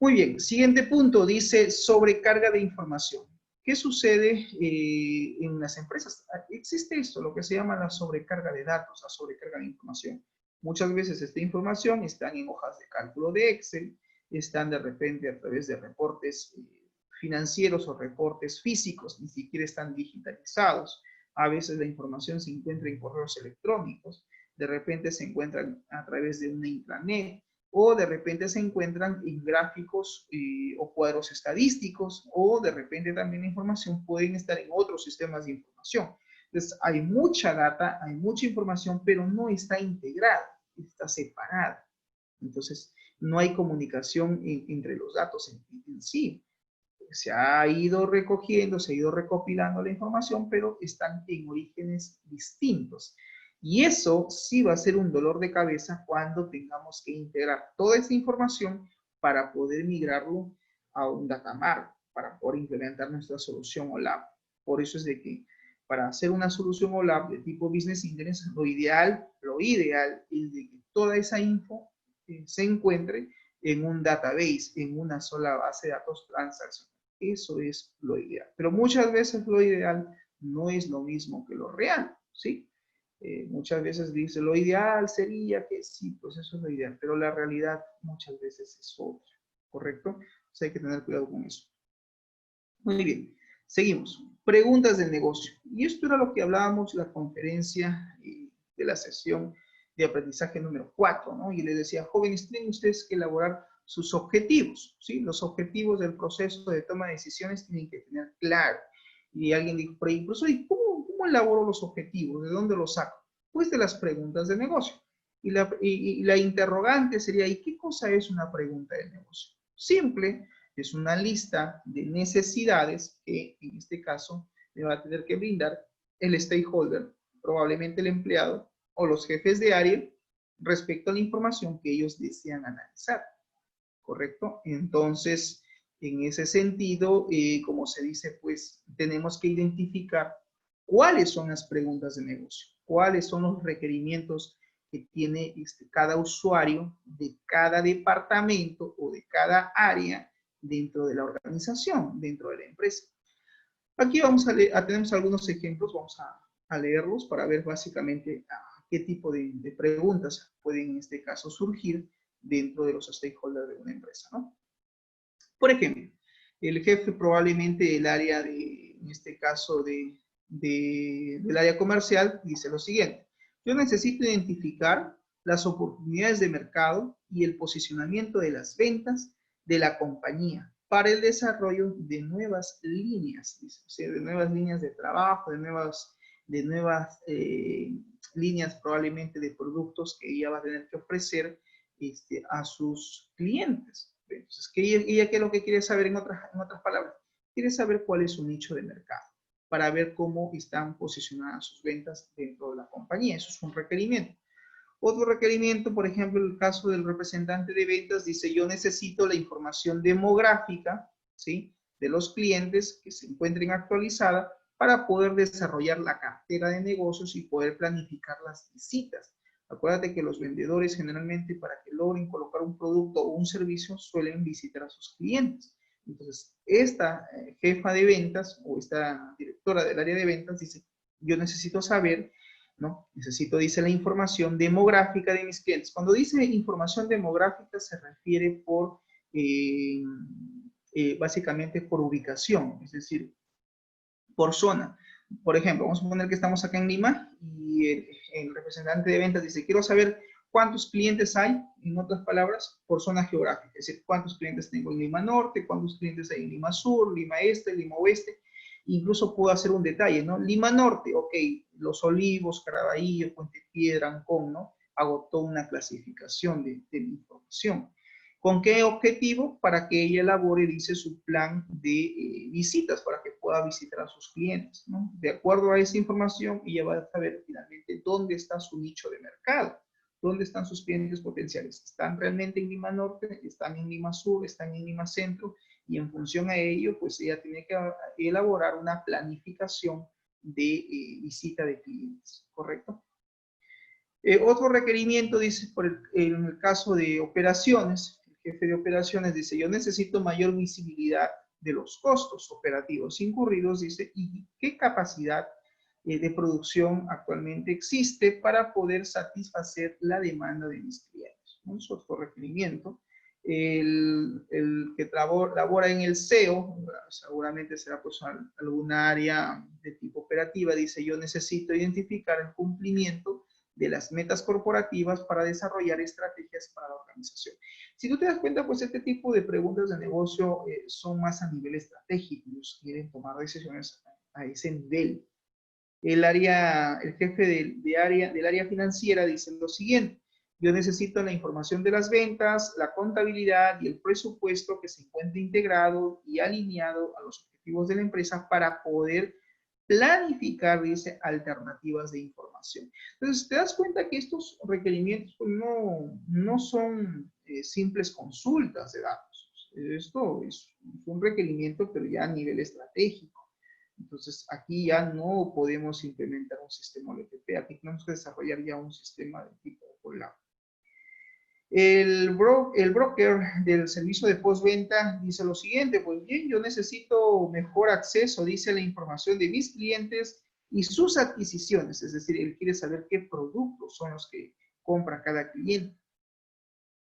Muy bien, siguiente punto, dice sobrecarga de información. ¿Qué sucede en las empresas? Existe esto, lo que se llama la sobrecarga de datos, la sobrecarga de información. Muchas veces esta información está en hojas de cálculo de Excel, están de repente a través de reportes financieros o reportes físicos, ni siquiera están digitalizados. A veces la información se encuentra en correos electrónicos, de repente se encuentran a través de una intranet, o de repente se encuentran en gráficos o cuadros estadísticos, o de repente también la información pueden estar en otros sistemas de información. Entonces, hay mucha data, hay mucha información, pero no está integrada, está separada. Entonces, no hay comunicación entre los datos en sí. Se ha ido recogiendo, se ha ido recopilando la información, pero están en orígenes distintos. Y eso sí va a ser un dolor de cabeza cuando tengamos que integrar toda esta información para poder migrarlo a un data mart, para poder implementar nuestra solución OLAP. Por eso es de que para hacer una solución OLAP de tipo Business Intelligence, lo ideal es de que toda esa info se encuentre en un database, en una sola base de datos transaccional. Eso es lo ideal. Pero muchas veces lo ideal no es lo mismo que lo real, ¿sí? Muchas veces dice, lo ideal sería que sí, pues eso es lo ideal, pero la realidad muchas veces es otra, ¿correcto? Entonces hay que tener cuidado con eso. Muy bien, seguimos. Preguntas de negocio. Y esto era lo que hablábamos en la conferencia de la sesión de aprendizaje número 4, ¿no? Y les decía, jóvenes, tienen ustedes que elaborar sus objetivos, ¿sí? Los objetivos del proceso de toma de decisiones tienen que tener claro. Y alguien dijo por ahí, incluso, ¿cómo elaboro los objetivos? ¿De dónde los saco? Pues de las preguntas de negocio. Y la interrogante sería, ¿y qué cosa es una pregunta de negocio? Simple, es una lista de necesidades que en este caso le va a tener que brindar el stakeholder, probablemente el empleado o los jefes de área respecto a la información que ellos desean analizar, ¿correcto? Entonces, en ese sentido, como se dice, pues tenemos que identificar cuáles son las preguntas de negocio, cuáles son los requerimientos que tiene cada usuario de cada departamento o de cada área dentro de la organización, dentro de la empresa. Aquí vamos tenemos algunos ejemplos, vamos a leerlos para ver básicamente qué tipo de preguntas pueden en este caso surgir dentro de los stakeholders de una empresa, ¿no? Por ejemplo, el jefe probablemente del área en este caso del área comercial dice lo siguiente: yo necesito identificar las oportunidades de mercado y el posicionamiento de las ventas de la compañía para el desarrollo de nuevas líneas, dice, o sea, de nuevas líneas de trabajo, de nuevas líneas probablemente de productos que ella va a tener que ofrecer a sus clientes. Entonces, ¿ella qué es lo que quiere saber en otras palabras? Quiere saber cuál es su nicho de mercado para ver cómo están posicionadas sus ventas dentro de la compañía. Eso es un requerimiento. Otro requerimiento, por ejemplo, el caso del representante de ventas, dice, yo necesito la información demográfica, ¿sí?, de los clientes que se encuentren actualizada para poder desarrollar la cartera de negocios y poder planificar las visitas. Acuérdate que los vendedores generalmente para que logren colocar un producto o un servicio suelen visitar a sus clientes. Entonces, esta jefa de ventas o esta directora del área de ventas dice, yo necesito saber, ¿no? Necesito, dice, la información demográfica de mis clientes. Cuando dice información demográfica se refiere básicamente por ubicación, es decir, por zona. Por ejemplo, vamos a poner que estamos acá en Lima y el representante de ventas dice, quiero saber cuántos clientes hay, en otras palabras, por zona geográfica. Es decir, cuántos clientes tengo en Lima Norte, cuántos clientes hay en Lima Sur, Lima Este, Lima Oeste. Incluso puedo hacer un detalle, ¿no? Lima Norte, ok, Los Olivos, Caraballo, Puente Piedra, Ancón, ¿no? Hago toda una clasificación de información. ¿Con qué objetivo? Para que ella elabore, dice, su plan de visitas, para que pueda visitar a sus clientes, ¿no? De acuerdo a esa información, ella va a saber finalmente dónde está su nicho de mercado, dónde están sus clientes potenciales. ¿Están realmente en Lima Norte? ¿Están en Lima Sur? ¿Están en Lima Centro? Y en función a ello, pues ella tiene que elaborar una planificación de visita de clientes, ¿correcto? Otro requerimiento, dice, en el caso de operaciones, el jefe de operaciones dice, yo necesito mayor visibilidad de los costos operativos incurridos, dice, y qué capacidad de producción actualmente existe para poder satisfacer la demanda de mis clientes, ¿no? Es otro requerimiento. El que labora en el SEO, seguramente será pues alguna área de tipo operativa, dice, yo necesito identificar el cumplimiento de las metas corporativas para desarrollar estrategias para la organización. Si tú te das cuenta, pues este tipo de preguntas de negocio son más a nivel estratégico, ellos quieren tomar decisiones a ese nivel. El jefe del área financiera dice lo siguiente: yo necesito la información de las ventas, la contabilidad y el presupuesto que se encuentre integrado y alineado a los objetivos de la empresa para poder planificar, dice, alternativas de información. Entonces, te das cuenta que estos requerimientos pues, no son simples consultas de datos. Esto es un requerimiento, pero ya a nivel estratégico. Entonces, aquí ya no podemos implementar un sistema OLTP. Aquí tenemos que desarrollar ya un sistema de tipo OLAP. El broker del servicio de postventa dice lo siguiente, pues bien, yo necesito mejor acceso, dice, a la información de mis clientes y sus adquisiciones, es decir, él quiere saber qué productos son los que compra cada cliente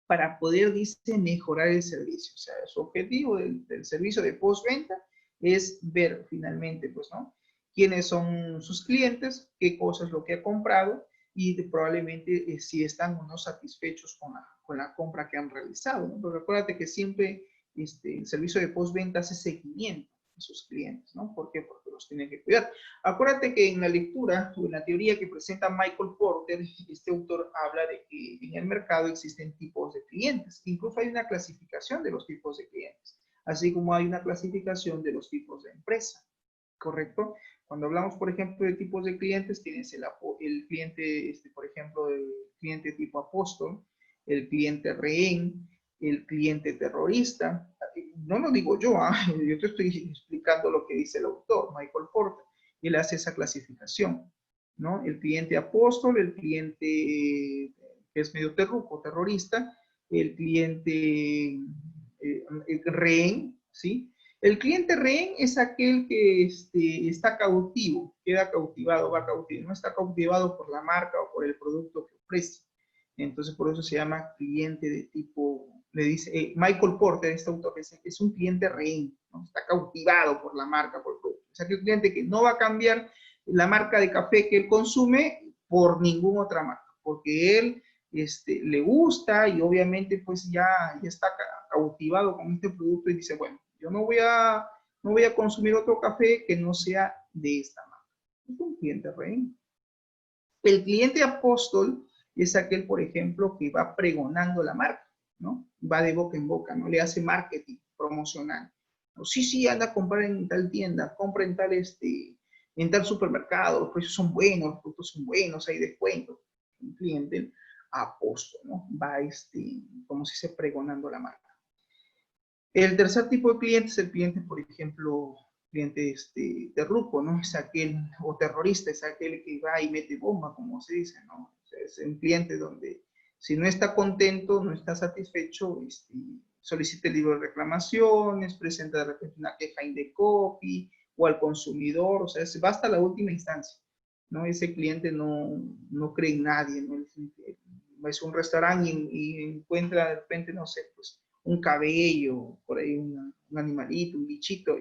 para poder, dice, mejorar el servicio. O sea, su objetivo del servicio de postventa es ver finalmente, pues, ¿no? Quiénes son sus clientes, qué cosa es lo que ha comprado y probablemente si están o no satisfechos con la compra que han realizado, ¿no? Pero acuérdate que siempre el servicio de postventa hace seguimiento a sus clientes, ¿no? ¿Por qué? Porque los tienen que cuidar. Acuérdate que en la lectura o en la teoría que presenta Michael Porter, este autor habla de que en el mercado existen tipos de clientes. Incluso hay una clasificación de los tipos de clientes, así como hay una clasificación de los tipos de empresa, ¿correcto? Cuando hablamos, por ejemplo, de tipos de clientes, tienes el cliente, por ejemplo, el cliente tipo apóstol, el cliente rehén, el cliente terrorista. No lo digo yo, yo te estoy explicando lo que dice el autor, Michael Porter. Él hace esa clasificación, ¿no? El cliente apóstol, el cliente que es medio terrorista, el cliente rehén, ¿sí? El cliente rehén es aquel que está cautivo, queda cautivado, va cautivo, no está cautivado por la marca o por el producto que ofrece. Entonces, por eso se llama cliente de tipo, le dice, Michael Porter, este autor, es un cliente rehén, ¿no? Está cautivado por la marca, por el producto. Es aquel cliente que no va a cambiar la marca de café que él consume por ninguna otra marca, porque él le gusta y obviamente pues ya está cautivado con este producto y dice, bueno, yo no voy a consumir otro café que no sea de esta marca. Es un cliente rehén. El cliente apóstol es aquel, por ejemplo, que va pregonando la marca, ¿no? Va de boca en boca, ¿no? Le hace marketing promocional. ¿No? Sí, anda a comprar en tal tienda, compra en tal supermercado, los precios son buenos, los productos son buenos, hay descuento. Un cliente apóstol, ¿no? Va, como se dice, pregonando la marca. El tercer tipo de cliente es el cliente, por ejemplo, cliente terruco, ¿no? Es aquel, o terrorista, es aquel que va y mete bomba, como se dice, ¿no? O sea, es un cliente donde si no está contento, no está satisfecho, solicita el libro de reclamaciones, presenta de repente una queja in the copy o al consumidor, o sea, va hasta la última instancia, ¿no? Ese cliente no cree en nadie, ¿no? Es un restaurante y encuentra de repente, no sé, pues un cabello, por ahí un animalito, un bichito,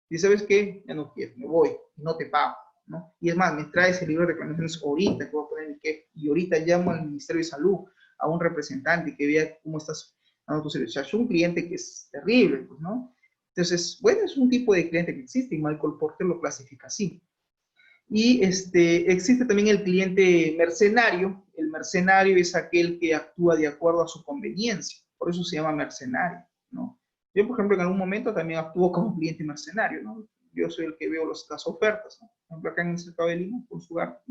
y ¿sabes qué? Ya no quiero, me voy, no te pago, ¿no? Y es más, me traes el libro de reclamaciones ahorita, que voy a poner mi queja, y ahorita llamo al Ministerio de Salud, a un representante que vea cómo estás dando tu servicio. O sea, es un cliente que es terrible, pues, ¿no? Entonces, bueno, es un tipo de cliente que existe y Michael Porter lo clasifica así. Y existe también el cliente mercenario. El mercenario es aquel que actúa de acuerdo a su conveniencia. Por eso se llama mercenario, ¿no? Yo, por ejemplo, en algún momento también actúo como cliente mercenario, ¿no? Yo soy el que veo las ofertas, ¿no? Por ejemplo, acá en el Cercado de Lima, por su lugar,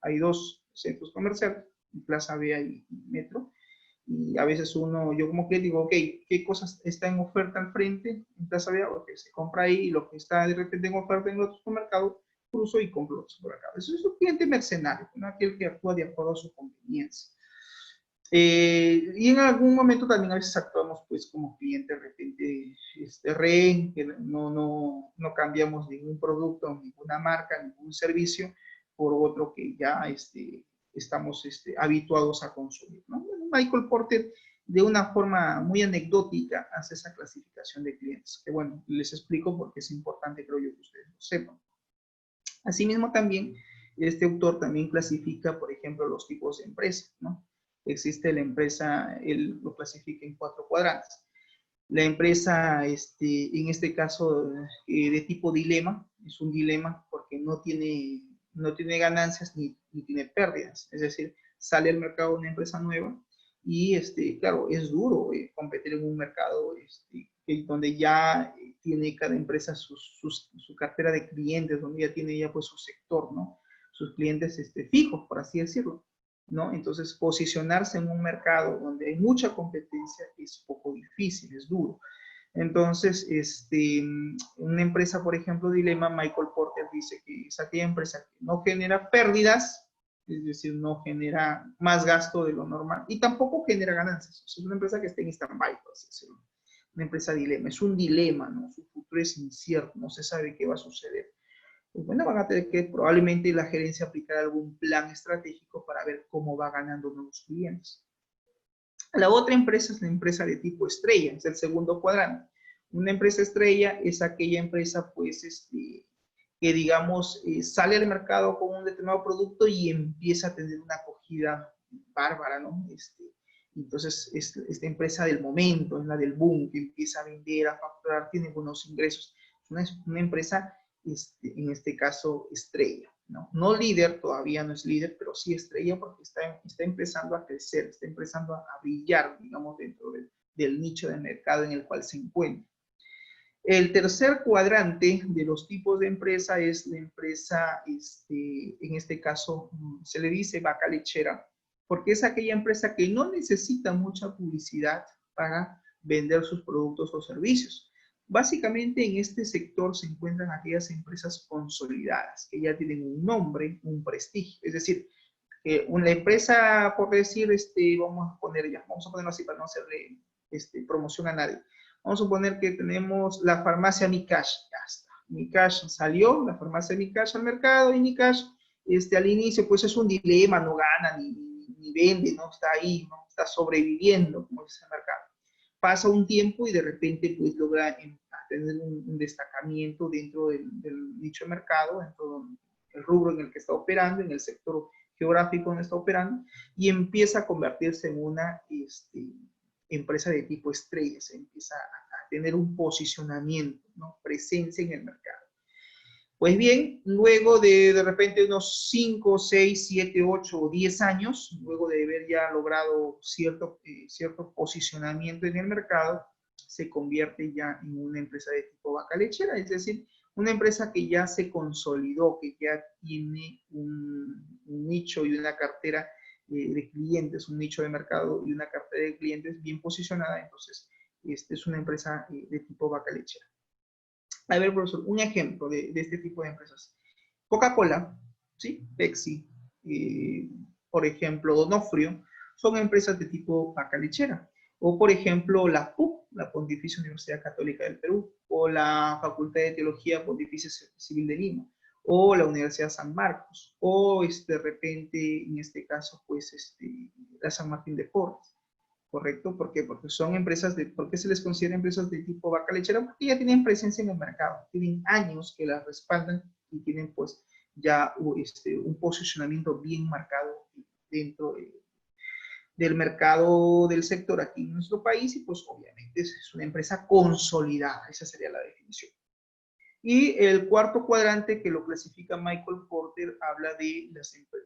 hay 2 centros comerciales, Plaza Vea y Metro. Y a veces yo como cliente digo, ok, ¿qué cosas está en oferta al frente en Plaza Vea? O que se compra ahí y lo que está de repente en oferta en otro supermercado, cruzo y compro otro supermercado. Eso es un cliente mercenario, ¿no? Aquel que actúa de acuerdo a su conveniencia. Y en algún momento también a veces actuamos pues como cliente de repente rehén, que no cambiamos ningún producto, ninguna marca, ningún servicio por otro que ya estamos habituados a consumir, ¿no? Michael Porter de una forma muy anecdótica hace esa clasificación de clientes, que bueno, les explico porque es importante, creo yo, que ustedes lo sepan. Asimismo también, este autor también clasifica, por ejemplo, los tipos de empresa, ¿no? Existe la empresa, él lo clasifica en 4 cuadrantes. La empresa, en este caso, de tipo dilema, es un dilema porque no tiene ganancias ni tiene pérdidas. Es decir, sale al mercado una empresa nueva y, claro, es duro competir en un mercado donde ya tiene cada empresa su cartera de clientes, donde ya tiene ya pues su sector, ¿no? Sus clientes fijos, por así decirlo, ¿no? Entonces, posicionarse en un mercado donde hay mucha competencia es poco difícil, es duro. Entonces, una empresa, por ejemplo, Dilema, Michael Porter dice que es aquella empresa que no genera pérdidas, es decir, no genera más gasto de lo normal y tampoco genera ganancias. O sea, es una empresa que está en stand-by, por así decirlo. Una empresa dilema, es un dilema, ¿no? Su futuro es incierto, no se sabe qué va a suceder. Pues bueno, van a tener que probablemente la gerencia aplicar algún plan estratégico para ver cómo va ganando nuevos clientes. La otra empresa es la empresa de tipo estrella, es el segundo cuadrante. Una empresa estrella es aquella empresa, pues, que digamos, sale al mercado con un determinado producto y empieza a tener una acogida bárbara, ¿no? Entonces, esta empresa del momento, es la del boom, que empieza a vender, a facturar, tiene buenos ingresos. Es una empresa, en este caso, estrella, ¿no? No líder, todavía no es líder, pero sí estrella porque está empezando a crecer, está empezando a brillar, digamos, dentro del nicho de mercado en el cual se encuentra. El tercer cuadrante de los tipos de empresa es la empresa, en este caso, se le dice vaca lechera, porque es aquella empresa que no necesita mucha publicidad para vender sus productos o servicios. Básicamente en este sector se encuentran aquellas empresas consolidadas, que ya tienen un nombre, un prestigio. Es decir, una empresa, por decir, vamos a ponerlo así para no hacerle promoción a nadie. Vamos a suponer que tenemos la farmacia Mikash, ya está. Mikash salió, la farmacia Mikash al mercado y Mikash al inicio pues es un dilema, no gana ni vende, no está ahí, no está sobreviviendo como es el mercado. Pasa un tiempo y de repente pues logra tener un destacamiento dentro del nicho de mercado, dentro del rubro en el que está operando, en el sector geográfico donde está operando, y empieza a convertirse en una empresa de tipo estrella, se empieza a tener un posicionamiento, ¿no? Presencia en el mercado. Pues bien, luego de repente unos 5, 6, 7, 8 o 10 años, luego de haber ya logrado cierto posicionamiento en el mercado, se convierte ya en una empresa de tipo vaca lechera, es decir, una empresa que ya se consolidó, que ya tiene un nicho y una cartera de clientes, un nicho de mercado y una cartera de clientes bien posicionada, entonces es una empresa de tipo vaca lechera. A ver, profesor, un ejemplo de este tipo de empresas. Coca-Cola, ¿sí? Pepsi, por ejemplo, Donofrio, son empresas de tipo vaca lechera. O, por ejemplo, la PUC, la Pontificia Universidad Católica del Perú, o la Facultad de Teología Pontificia Civil de Lima, o la Universidad San Marcos, o de repente, en este caso, pues, la San Martín de Porres. ¿Correcto? ¿Por qué? Porque son empresas ¿por qué se les considera empresas de tipo vaca lechera? Porque ya tienen presencia en el mercado, tienen años que las respaldan y tienen pues ya un posicionamiento bien marcado dentro del mercado del sector aquí en nuestro país y pues obviamente es una empresa consolidada, esa sería la definición. Y el cuarto cuadrante que lo clasifica Michael Porter habla de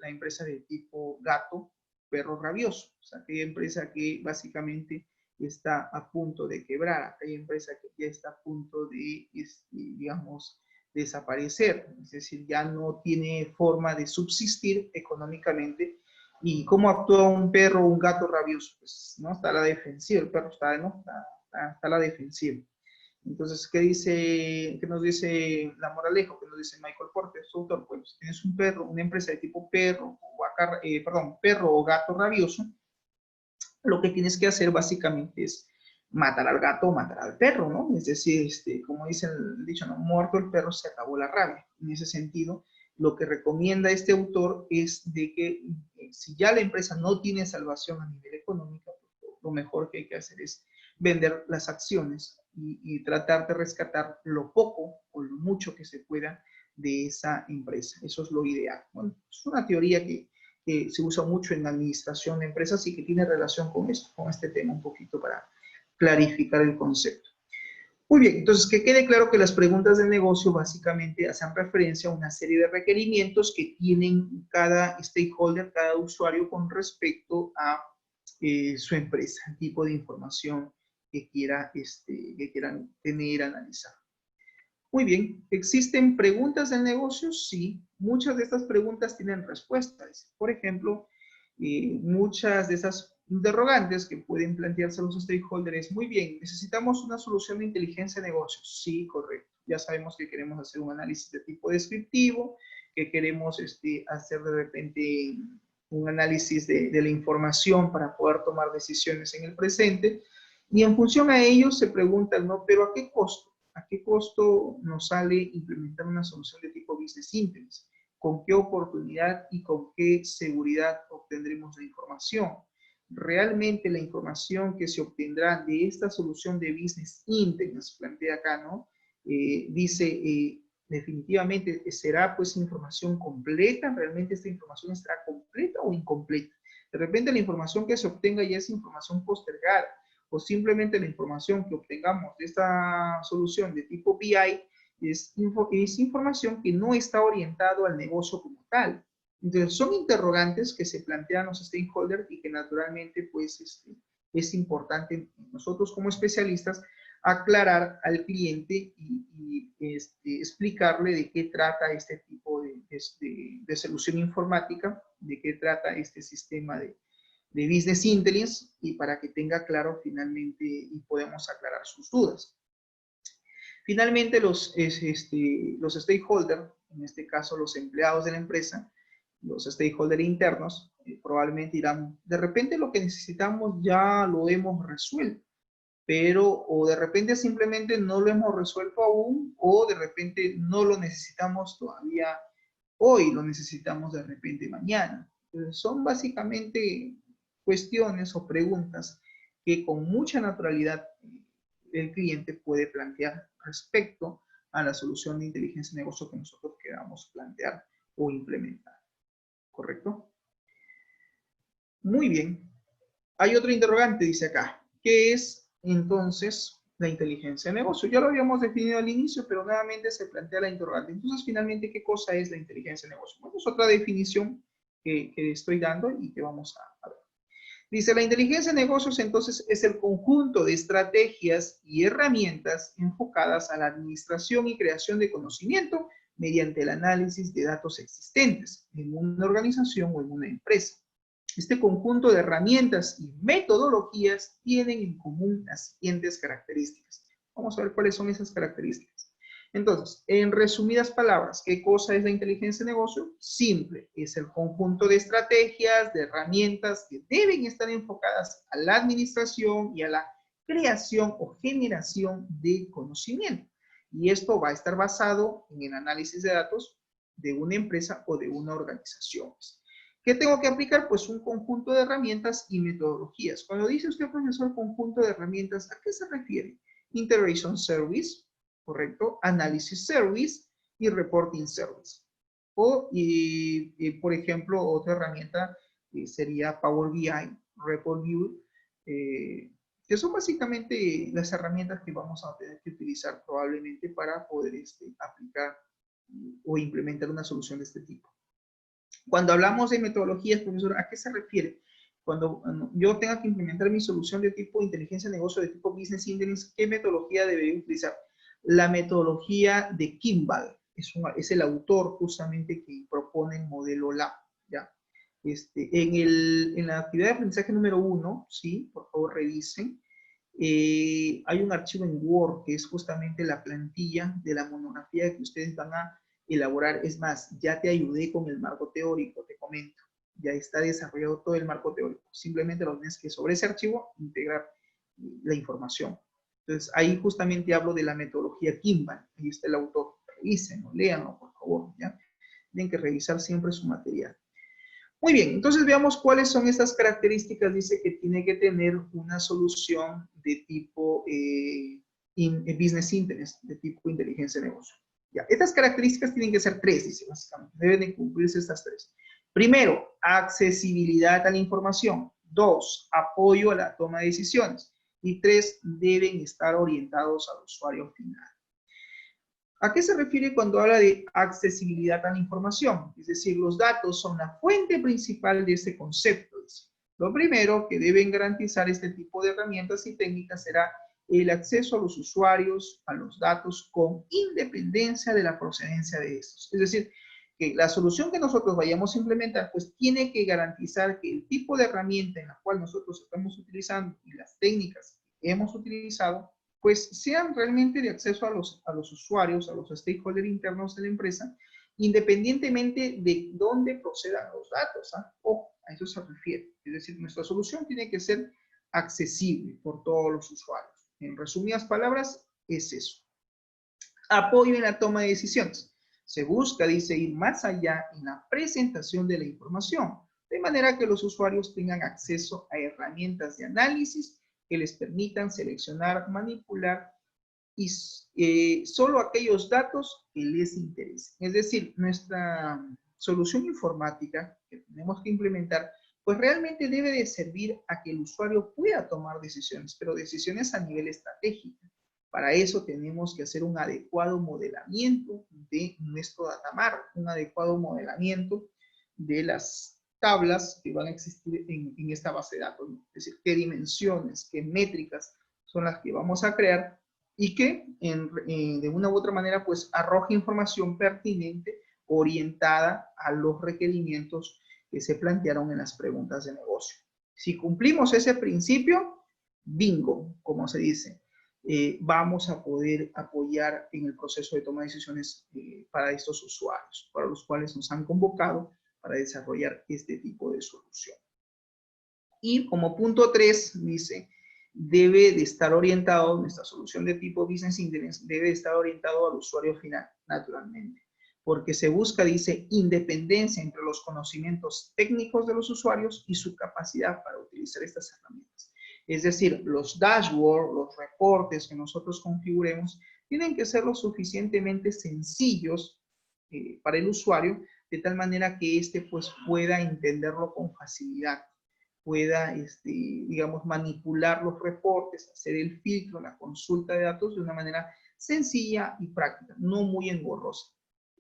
la empresa de tipo gato, perro rabioso. O sea, aquella empresa que básicamente está a punto de quebrar, aquella empresa que ya está a punto de, digamos, desaparecer. Es decir, ya no tiene forma de subsistir económicamente. ¿Y cómo actúa un perro o un gato rabioso? Pues, ¿no? Está a la defensiva, el perro está a la defensiva. Entonces, ¿qué nos dice la moraleja? ¿Qué nos dice Michael Porter, su autor? Pues, si tienes un perro, una empresa de tipo perro o gato rabioso, lo que tienes que hacer básicamente es matar al gato o matar al perro, ¿no? Es decir, como dice el dicho, ¿no? Muerto el perro se acabó la rabia. En ese sentido, lo que recomienda este autor es de que si ya la empresa no tiene salvación a nivel económico, lo mejor que hay que hacer es vender las acciones y tratar de rescatar lo poco o lo mucho que se pueda de esa empresa. Eso es lo ideal. Bueno, es una teoría que se usa mucho en la administración de empresas y que tiene relación con esto, con este tema un poquito para clarificar el concepto. Muy bien, entonces que quede claro que las preguntas de negocio básicamente hacen referencia a una serie de requerimientos que tienen cada stakeholder, cada usuario con respecto a su empresa, el tipo de información que quieran tener, analizar. Muy bien, ¿existen preguntas del negocio? Sí, muchas de estas preguntas tienen respuestas. Por ejemplo, muchas de esas interrogantes que pueden plantearse los stakeholders, muy bien, necesitamos una solución de inteligencia de negocios. Sí, correcto. Ya sabemos que queremos hacer un análisis de tipo descriptivo, que queremos hacer de repente un análisis de la información para poder tomar decisiones en el presente. Y en función a ello se preguntan, ¿no? ¿Pero a qué costo? ¿A qué costo nos sale implementar una solución de tipo business intelligence? ¿Con qué oportunidad y con qué seguridad obtendremos la información? Realmente la información que se obtendrá de esta solución de business intelligence, plantea acá, ¿no? Dice, definitivamente, ¿será pues información completa? ¿Realmente esta información estará completa o incompleta? De repente la información que se obtenga ya es información postergada, o simplemente la información que obtengamos de esta solución de tipo BI es información que no está orientado al negocio como tal. Entonces, son interrogantes que se plantean los stakeholders y que naturalmente pues es importante nosotros como especialistas aclarar al cliente y explicarle de qué trata este tipo de solución informática, de qué trata este sistema de Business Intelligence y para que tenga claro finalmente y podemos aclarar sus dudas. Finalmente, los stakeholders, en este caso los empleados de la empresa, los stakeholders internos, probablemente dirán, de repente lo que necesitamos ya lo hemos resuelto, pero o de repente simplemente no lo hemos resuelto aún, o de repente no lo necesitamos todavía hoy, lo necesitamos de repente mañana. Entonces, son básicamente cuestiones o preguntas que con mucha naturalidad el cliente puede plantear respecto a la solución de inteligencia de negocio que nosotros queramos plantear o implementar. ¿Correcto? Muy bien. Hay otro interrogante, dice acá. ¿Qué es entonces la inteligencia de negocio? Ya lo habíamos definido al inicio, pero nuevamente se plantea la interrogante. Entonces, finalmente, ¿qué cosa es la inteligencia de negocio? Bueno, es otra definición que estoy dando y que vamos a ver. Dice, la inteligencia de negocios entonces es el conjunto de estrategias y herramientas enfocadas a la administración y creación de conocimiento mediante el análisis de datos existentes en una organización o en una empresa. Este conjunto de herramientas y metodologías tienen en común las siguientes características. Vamos a ver cuáles son esas características. Entonces, en resumidas palabras, ¿qué cosa es la inteligencia de negocio? Simple, es el conjunto de estrategias, de herramientas que deben estar enfocadas a la administración y a la creación o generación de conocimiento. Y esto va a estar basado en el análisis de datos de una empresa o de una organización. ¿Qué tengo que aplicar? Pues un conjunto de herramientas y metodologías. Cuando dice usted, profesor, conjunto de herramientas, ¿a qué se refiere? Integration Service, ¿correcto? Análisis Service y Reporting Service. O, por ejemplo, otra herramienta sería Power BI, Report View, que son básicamente las herramientas que vamos a tener que utilizar probablemente para poder aplicar o implementar una solución de este tipo. Cuando hablamos de metodologías, profesor, ¿a qué se refiere? Cuando yo tenga que implementar mi solución de tipo inteligencia de negocio, de tipo business intelligence, ¿qué metodología debería utilizar? La metodología de Kimball. Es el autor justamente que propone el modelo LAB, ¿ya? En la actividad de aprendizaje número 1, ¿sí? Por favor, revisen. Hay un archivo en Word que es justamente la plantilla de la monografía que ustedes van a elaborar. Es más, ya te ayudé con el marco teórico, te comento. Ya está desarrollado todo el marco teórico. Simplemente lo tienes que sobre ese archivo integrar la información. Entonces, ahí justamente hablo de la metodología Kimball. Ahí está el autor. Revísenlo, léanlo, por favor. ¿Ya? Tienen que revisar siempre su material. Muy bien, entonces veamos cuáles son estas características. Dice que tiene que tener una solución de tipo business intelligence, de tipo inteligencia de negocio. Ya, estas características tienen que ser tres, dice básicamente. Deben de cumplirse estas tres. Primero, accesibilidad a la información. 2, apoyo a la toma de decisiones. Y 3, deben estar orientados al usuario final. ¿A qué se refiere cuando habla de accesibilidad a la información? Es decir, los datos son la fuente principal de este concepto. Lo primero que deben garantizar este tipo de herramientas y técnicas será el acceso a los usuarios, a los datos, con independencia de la procedencia de estos. Es decir, que la solución que nosotros vayamos a implementar, pues tiene que garantizar que el tipo de herramienta en la cual nosotros estamos utilizando y las técnicas que hemos utilizado, pues sean realmente de acceso a los usuarios, a los stakeholders internos de la empresa, independientemente de dónde procedan los datos. Ojo, a eso se refiere. Es decir, nuestra solución tiene que ser accesible por todos los usuarios. En resumidas palabras, es eso. Apoyo en la toma de decisiones. Se busca, dice, ir más allá en la presentación de la información, de manera que los usuarios tengan acceso a herramientas de análisis que les permitan seleccionar, manipular y solo aquellos datos que les interesen. Es decir, nuestra solución informática que tenemos que implementar, pues realmente debe de servir a que el usuario pueda tomar decisiones, pero decisiones a nivel estratégico. Para eso tenemos que hacer un adecuado modelamiento de nuestro datamar, un adecuado modelamiento de las tablas que van a existir en esta base de datos. Es decir, qué dimensiones, qué métricas son las que vamos a crear y que de una u otra manera pues arroje información pertinente orientada a los requerimientos que se plantearon en las preguntas de negocio. Si cumplimos ese principio, bingo, como se dice, vamos a poder apoyar en el proceso de toma de decisiones para estos usuarios, para los cuales nos han convocado para desarrollar este tipo de solución. Y como punto 3, dice, debe de estar orientado, nuestra solución de tipo Business Intelligence debe de estar orientado al usuario final, naturalmente, porque se busca, dice, independencia entre los conocimientos técnicos de los usuarios y su capacidad para utilizar estas herramientas. Es decir, los dashboards, los reportes que nosotros configuremos, tienen que ser lo suficientemente sencillos para el usuario, de tal manera que éste pues, pueda entenderlo con facilidad, pueda, digamos, manipular los reportes, hacer el filtro, la consulta de datos de una manera sencilla y práctica, no muy engorrosa.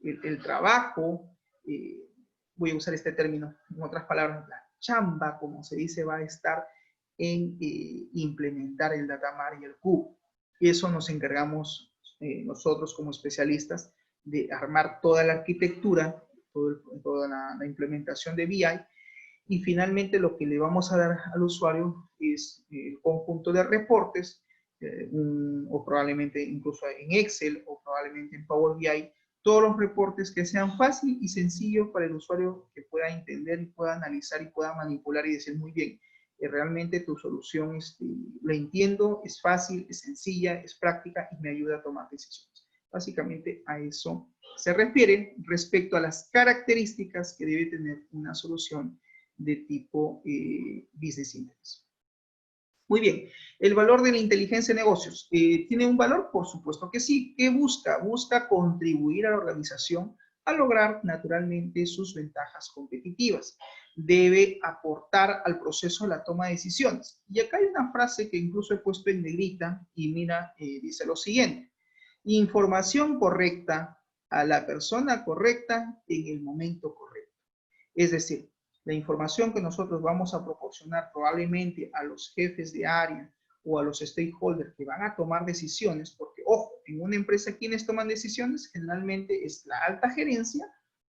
El trabajo, voy a usar este término, en otras palabras, la chamba, como se dice, va a estar en implementar el datamar y el cube. Y eso nos encargamos nosotros como especialistas de armar toda la arquitectura, toda la implementación de BI, y finalmente lo que le vamos a dar al usuario es el conjunto de reportes, o probablemente incluso en Excel o probablemente en Power BI, todos los reportes que sean fáciles y sencillos para el usuario que pueda entender y pueda analizar y pueda manipular y decir muy bien, realmente tu solución la entiendo, es fácil, es sencilla, es práctica y me ayuda a tomar decisiones. Básicamente a eso se refiere respecto a las características que debe tener una solución de tipo Business Intelligence. Muy bien, el valor de la inteligencia de negocios. ¿Tiene un valor? Por supuesto que sí. ¿Qué busca? Busca contribuir a la organización a lograr naturalmente sus ventajas competitivas. Debe aportar al proceso de la toma de decisiones. Y acá hay una frase que incluso he puesto en negrita y mira, dice lo siguiente. Información correcta a la persona correcta en el momento correcto. Es decir, la información que nosotros vamos a proporcionar probablemente a los jefes de área o a los stakeholders que van a tomar decisiones, porque ojo, en una empresa quienes toman decisiones generalmente es la alta gerencia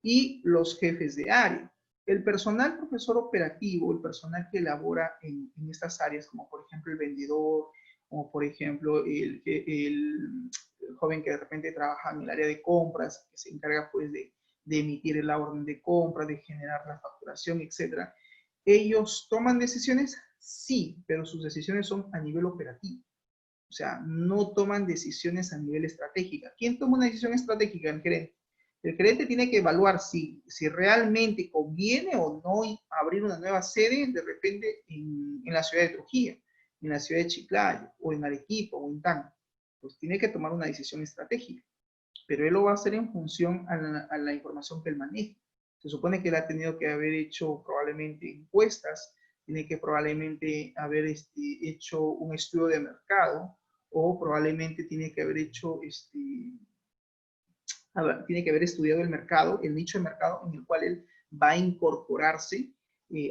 y los jefes de área. El personal profesor operativo, el personal que elabora en estas áreas, como por ejemplo el vendedor, como por ejemplo el joven que de repente trabaja en el área de compras, que se encarga pues de emitir la orden de compra, de generar la facturación, etc. ¿Ellos toman decisiones? Sí, pero sus decisiones son a nivel operativo. O sea, no toman decisiones a nivel estratégico. ¿Quién toma una decisión estratégica? El gerente. El gerente tiene que evaluar si realmente conviene o no abrir una nueva sede de repente en la ciudad de Trujillo, en la ciudad de Chiclayo, o en Arequipa, o en Tacna. Pues tiene que tomar una decisión estratégica, pero él lo va a hacer en función a la información que él maneja. Se supone que él ha tenido que haber hecho probablemente encuestas, tiene que probablemente haber hecho un estudio de mercado, o probablemente tiene que haber hecho, tiene que haber estudiado el mercado, el nicho de mercado en el cual él va a incorporarse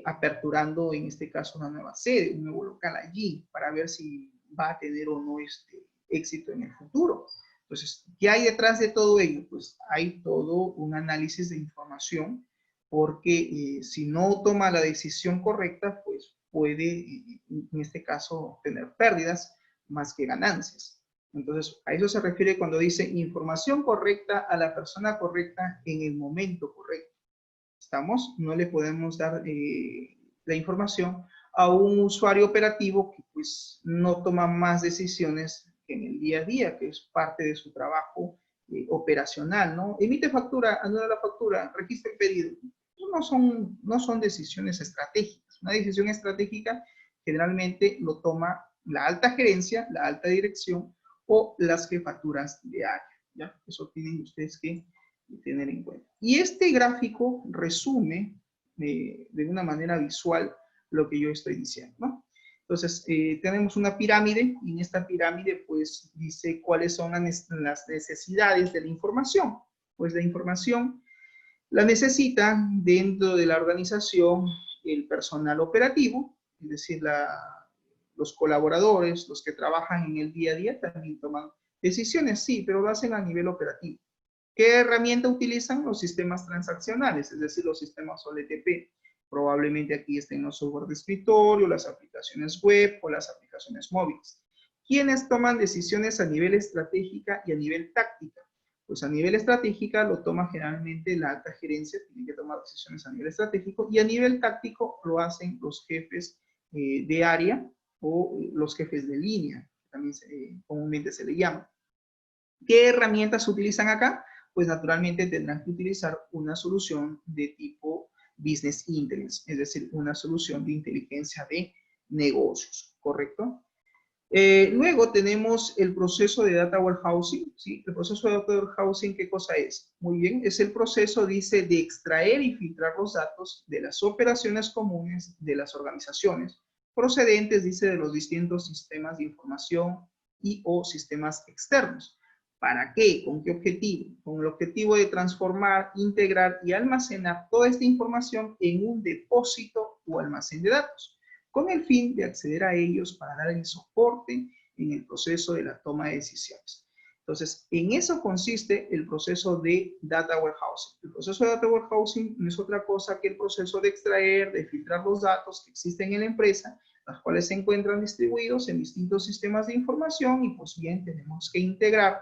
aperturando en este caso una nueva sede, un nuevo local allí, para ver si va a tener o no éxito en el futuro. Entonces, ¿qué hay detrás de todo ello? Pues hay todo un análisis de información, porque si no toma la decisión correcta, pues puede, en este caso, tener pérdidas más que ganancias. Entonces, a eso se refiere cuando dice información correcta a la persona correcta en el momento correcto. ¿Estamos? No le podemos dar la información a un usuario operativo que pues no toma más decisiones que en el día a día, que es parte de su trabajo operacional, ¿no? Emite factura, anula la factura, registra el pedido. No son decisiones estratégicas. Una decisión estratégica generalmente lo toma la alta gerencia, la alta dirección o las jefaturas de área, ¿ya? Eso tienen ustedes que tener en cuenta. Y este gráfico resume de una manera visual lo que yo estoy diciendo, ¿no? Entonces, tenemos una pirámide y en esta pirámide pues dice cuáles son las necesidades de la información. Pues la información la necesita dentro de la organización el personal operativo, es decir, los colaboradores, los que trabajan en el día a día también toman decisiones, sí, pero lo hacen a nivel operativo. ¿Qué herramienta utilizan? Los sistemas transaccionales, es decir, los sistemas OLTP. Probablemente aquí estén los software de escritorio, las aplicaciones web o las aplicaciones móviles. ¿Quiénes toman decisiones a nivel estratégica y a nivel táctica? Pues a nivel estratégica lo toma generalmente la alta gerencia, tiene que tomar decisiones a nivel estratégico, y a nivel táctico lo hacen los jefes de área o los jefes de línea, que también comúnmente se le llama. ¿Qué herramientas se utilizan acá? Pues naturalmente tendrán que utilizar una solución de tipo Business Intelligence, es decir, una solución de inteligencia de negocios, ¿correcto? Luego tenemos el proceso de Data Warehousing, ¿sí? El proceso de Data Warehousing, ¿qué cosa es? Muy bien, es el proceso, dice, de extraer y filtrar los datos de las operaciones comunes de las organizaciones, procedentes, dice, de los distintos sistemas de información y o sistemas externos. ¿Para qué? ¿Con qué objetivo? Con el objetivo de transformar, integrar y almacenar toda esta información en un depósito o almacén de datos, con el fin de acceder a ellos para dar el soporte en el proceso de la toma de decisiones. Entonces, en eso consiste el proceso de Data Warehousing. El proceso de Data Warehousing no es otra cosa que el proceso de extraer, de filtrar los datos que existen en la empresa, los cuales se encuentran distribuidos en distintos sistemas de información, y pues bien, tenemos que integrar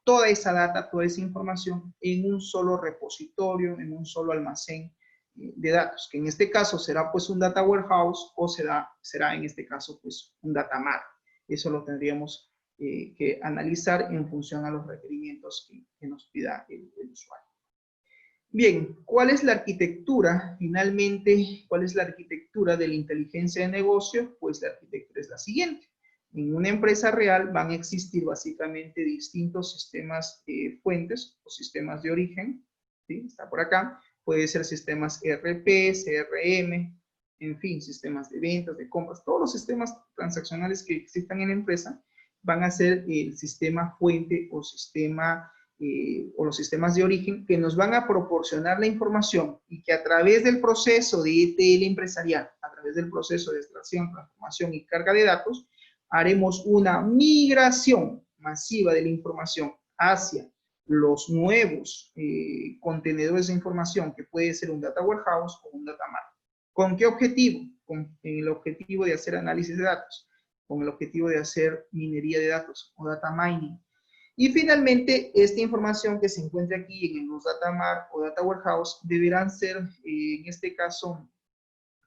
toda esa data, toda esa información en un solo repositorio, en un solo almacén de datos, que en este caso será pues un data warehouse o será en este caso pues un data mart. Eso lo tendríamos que analizar en función a los requerimientos que nos pida el usuario. Bien, ¿cuál es la arquitectura? Finalmente, ¿cuál es la arquitectura de la inteligencia de negocio? Pues la arquitectura es la siguiente. En una empresa real van a existir básicamente distintos sistemas fuentes o sistemas de origen, ¿sí? Está por acá. Puede ser sistemas ERP, CRM, en fin, sistemas de ventas, de compras. Todos los sistemas transaccionales que existan en la empresa van a ser el sistema fuente o sistema o los sistemas de origen que nos van a proporcionar la información, y que a través del proceso de ETL empresarial, a través del proceso de extracción, transformación y carga de datos, haremos una migración masiva de la información hacia los nuevos contenedores de información, que puede ser un data warehouse o un data mart. ¿Con qué objetivo? Con el objetivo de hacer análisis de datos, con el objetivo de hacer minería de datos o data mining. Y finalmente, esta información que se encuentra aquí en los data mart o data warehouse deberán ser, en este caso,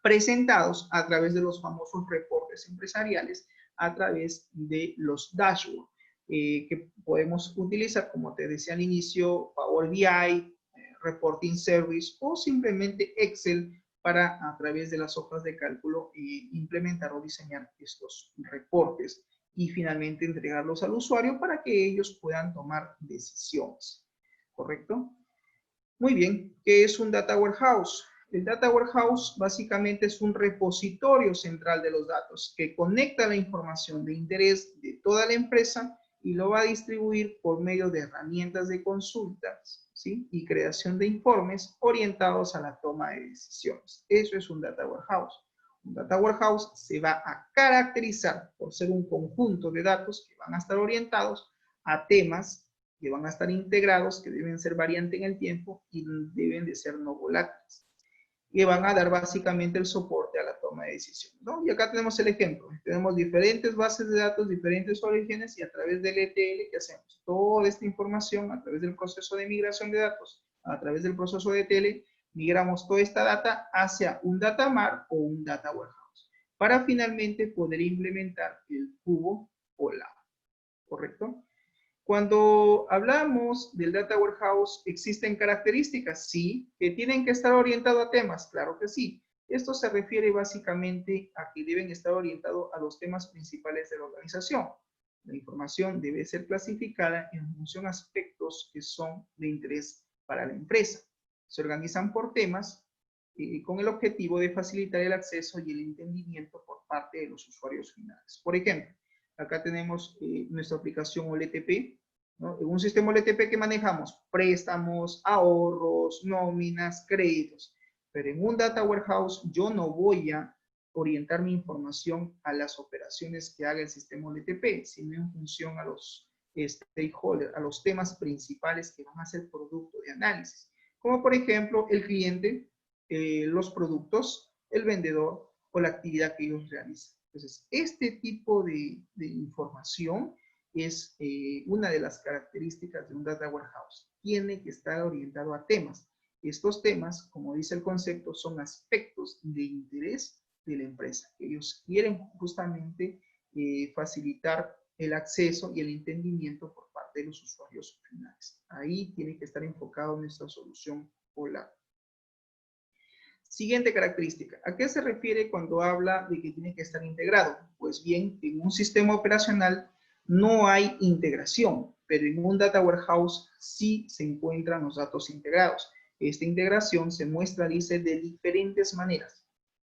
presentados a través de los famosos reportes empresariales, a través de los dashboards que podemos utilizar, como te decía al inicio, Power BI, Reporting Service o simplemente Excel, para a través de las hojas de cálculo implementar o diseñar estos reportes y finalmente entregarlos al usuario para que ellos puedan tomar decisiones. ¿Correcto? Muy bien, ¿qué es un Data Warehouse? El Data Warehouse básicamente es un repositorio central de los datos que conecta la información de interés de toda la empresa y lo va a distribuir por medio de herramientas de consultas, ¿sí? Y creación de informes orientados a la toma de decisiones. Eso es un Data Warehouse. Un Data Warehouse se va a caracterizar por ser un conjunto de datos que van a estar orientados a temas que van a estar integrados, que deben ser variantes en el tiempo y deben de ser no volátiles, que van a dar básicamente el soporte a la toma de decisiones, ¿no? Y acá tenemos el ejemplo. Tenemos diferentes bases de datos, diferentes orígenes, y a través del ETL, ¿qué hacemos? Toda esta información a través del proceso de migración de datos, a través del proceso de ETL, migramos toda esta data hacia un data mart o un data warehouse, para finalmente poder implementar el cubo o la, ¿correcto? Cuando hablamos del Data Warehouse, ¿existen características? Sí. ¿Que tienen que estar orientados a temas? Claro que sí. Esto se refiere básicamente a que deben estar orientados a los temas principales de la organización. La información debe ser clasificada en función a aspectos que son de interés para la empresa. Se organizan por temas con el objetivo de facilitar el acceso y el entendimiento por parte de los usuarios finales. Por ejemplo, acá tenemos nuestra aplicación OLTP, ¿no? En un sistema OLTP que manejamos préstamos, ahorros, nóminas, créditos. Pero en un Data Warehouse yo no voy a orientar mi información a las operaciones que haga el sistema OLTP, sino en función a los stakeholders, a los temas principales que van a ser producto de análisis. Como por ejemplo el cliente, los productos, el vendedor o la actividad que ellos realizan. Entonces, este tipo de información es una de las características de un Data Warehouse. Tiene que estar orientado a temas. Estos temas, como dice el concepto, son aspectos de interés de la empresa. Ellos quieren justamente facilitar el acceso y el entendimiento por parte de los usuarios finales. Ahí tiene que estar enfocado nuestra solución OLAP. Siguiente característica. ¿A qué se refiere cuando habla de que tiene que estar integrado? Pues bien, en un sistema operacional no hay integración, pero en un Data Warehouse sí se encuentran los datos integrados. Esta integración se muestra, dice, de diferentes maneras.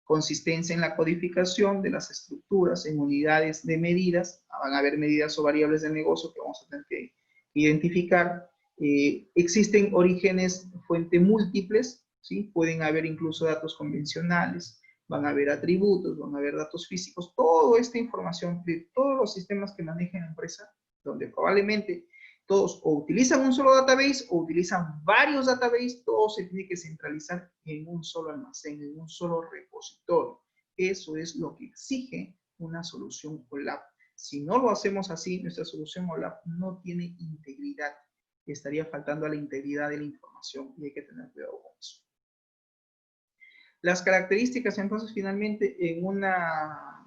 Consistencia en la codificación de las estructuras en unidades de medidas. Van a haber medidas o variables del negocio que vamos a tener que identificar. Existen orígenes fuente múltiples, ¿sí? Pueden haber incluso datos convencionales, van a haber atributos, van a haber datos físicos, toda esta información de todos los sistemas que maneja la empresa, donde probablemente todos o utilizan un solo database o utilizan varios databases, todo se tiene que centralizar en un solo almacén, en un solo repositorio. Eso es lo que exige una solución OLAP. Si no lo hacemos así, nuestra solución OLAP no tiene integridad. Estaría faltando a la integridad de la información y hay que tener cuidado con eso. Las características, entonces, finalmente, en una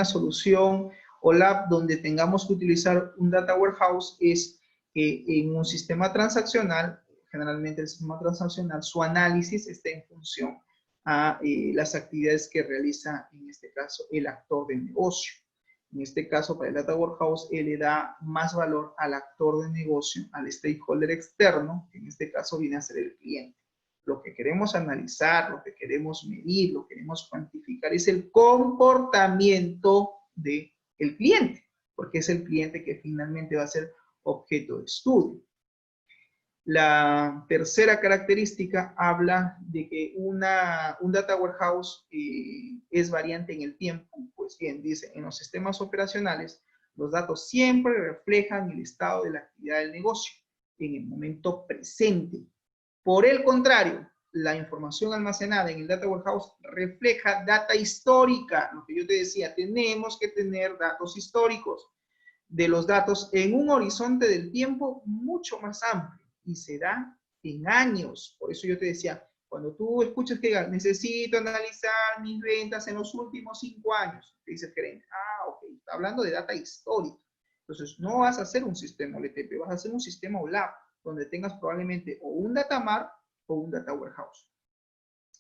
solución OLAP donde tengamos que utilizar un Data Warehouse es que en un sistema transaccional, generalmente el sistema transaccional, su análisis está en función a las actividades que realiza, en este caso, el actor de negocio. En este caso, para el Data Warehouse, él le da más valor al actor de negocio, al stakeholder externo, que en este caso viene a ser el cliente. Lo que queremos analizar, lo que queremos medir, lo que queremos cuantificar es el comportamiento del cliente, porque es el cliente que finalmente va a ser objeto de estudio. La tercera característica habla de que un Data Warehouse es variante en el tiempo. Pues bien, dice, en los sistemas operacionales, los datos siempre reflejan el estado de la actividad del negocio en el momento presente. Por el contrario, la información almacenada en el Data Warehouse refleja data histórica. Lo que yo te decía, tenemos que tener datos históricos de los datos en un horizonte del tiempo mucho más amplio y se da en años. Por eso yo te decía, cuando tú escuchas que diga, necesito analizar mis ventas en los últimos 5 años, te dice el gerente, ok, está hablando de data histórica. Entonces, no vas a hacer un sistema OLTP, vas a hacer un sistema OLAP, donde tengas probablemente o un data mart o un data warehouse.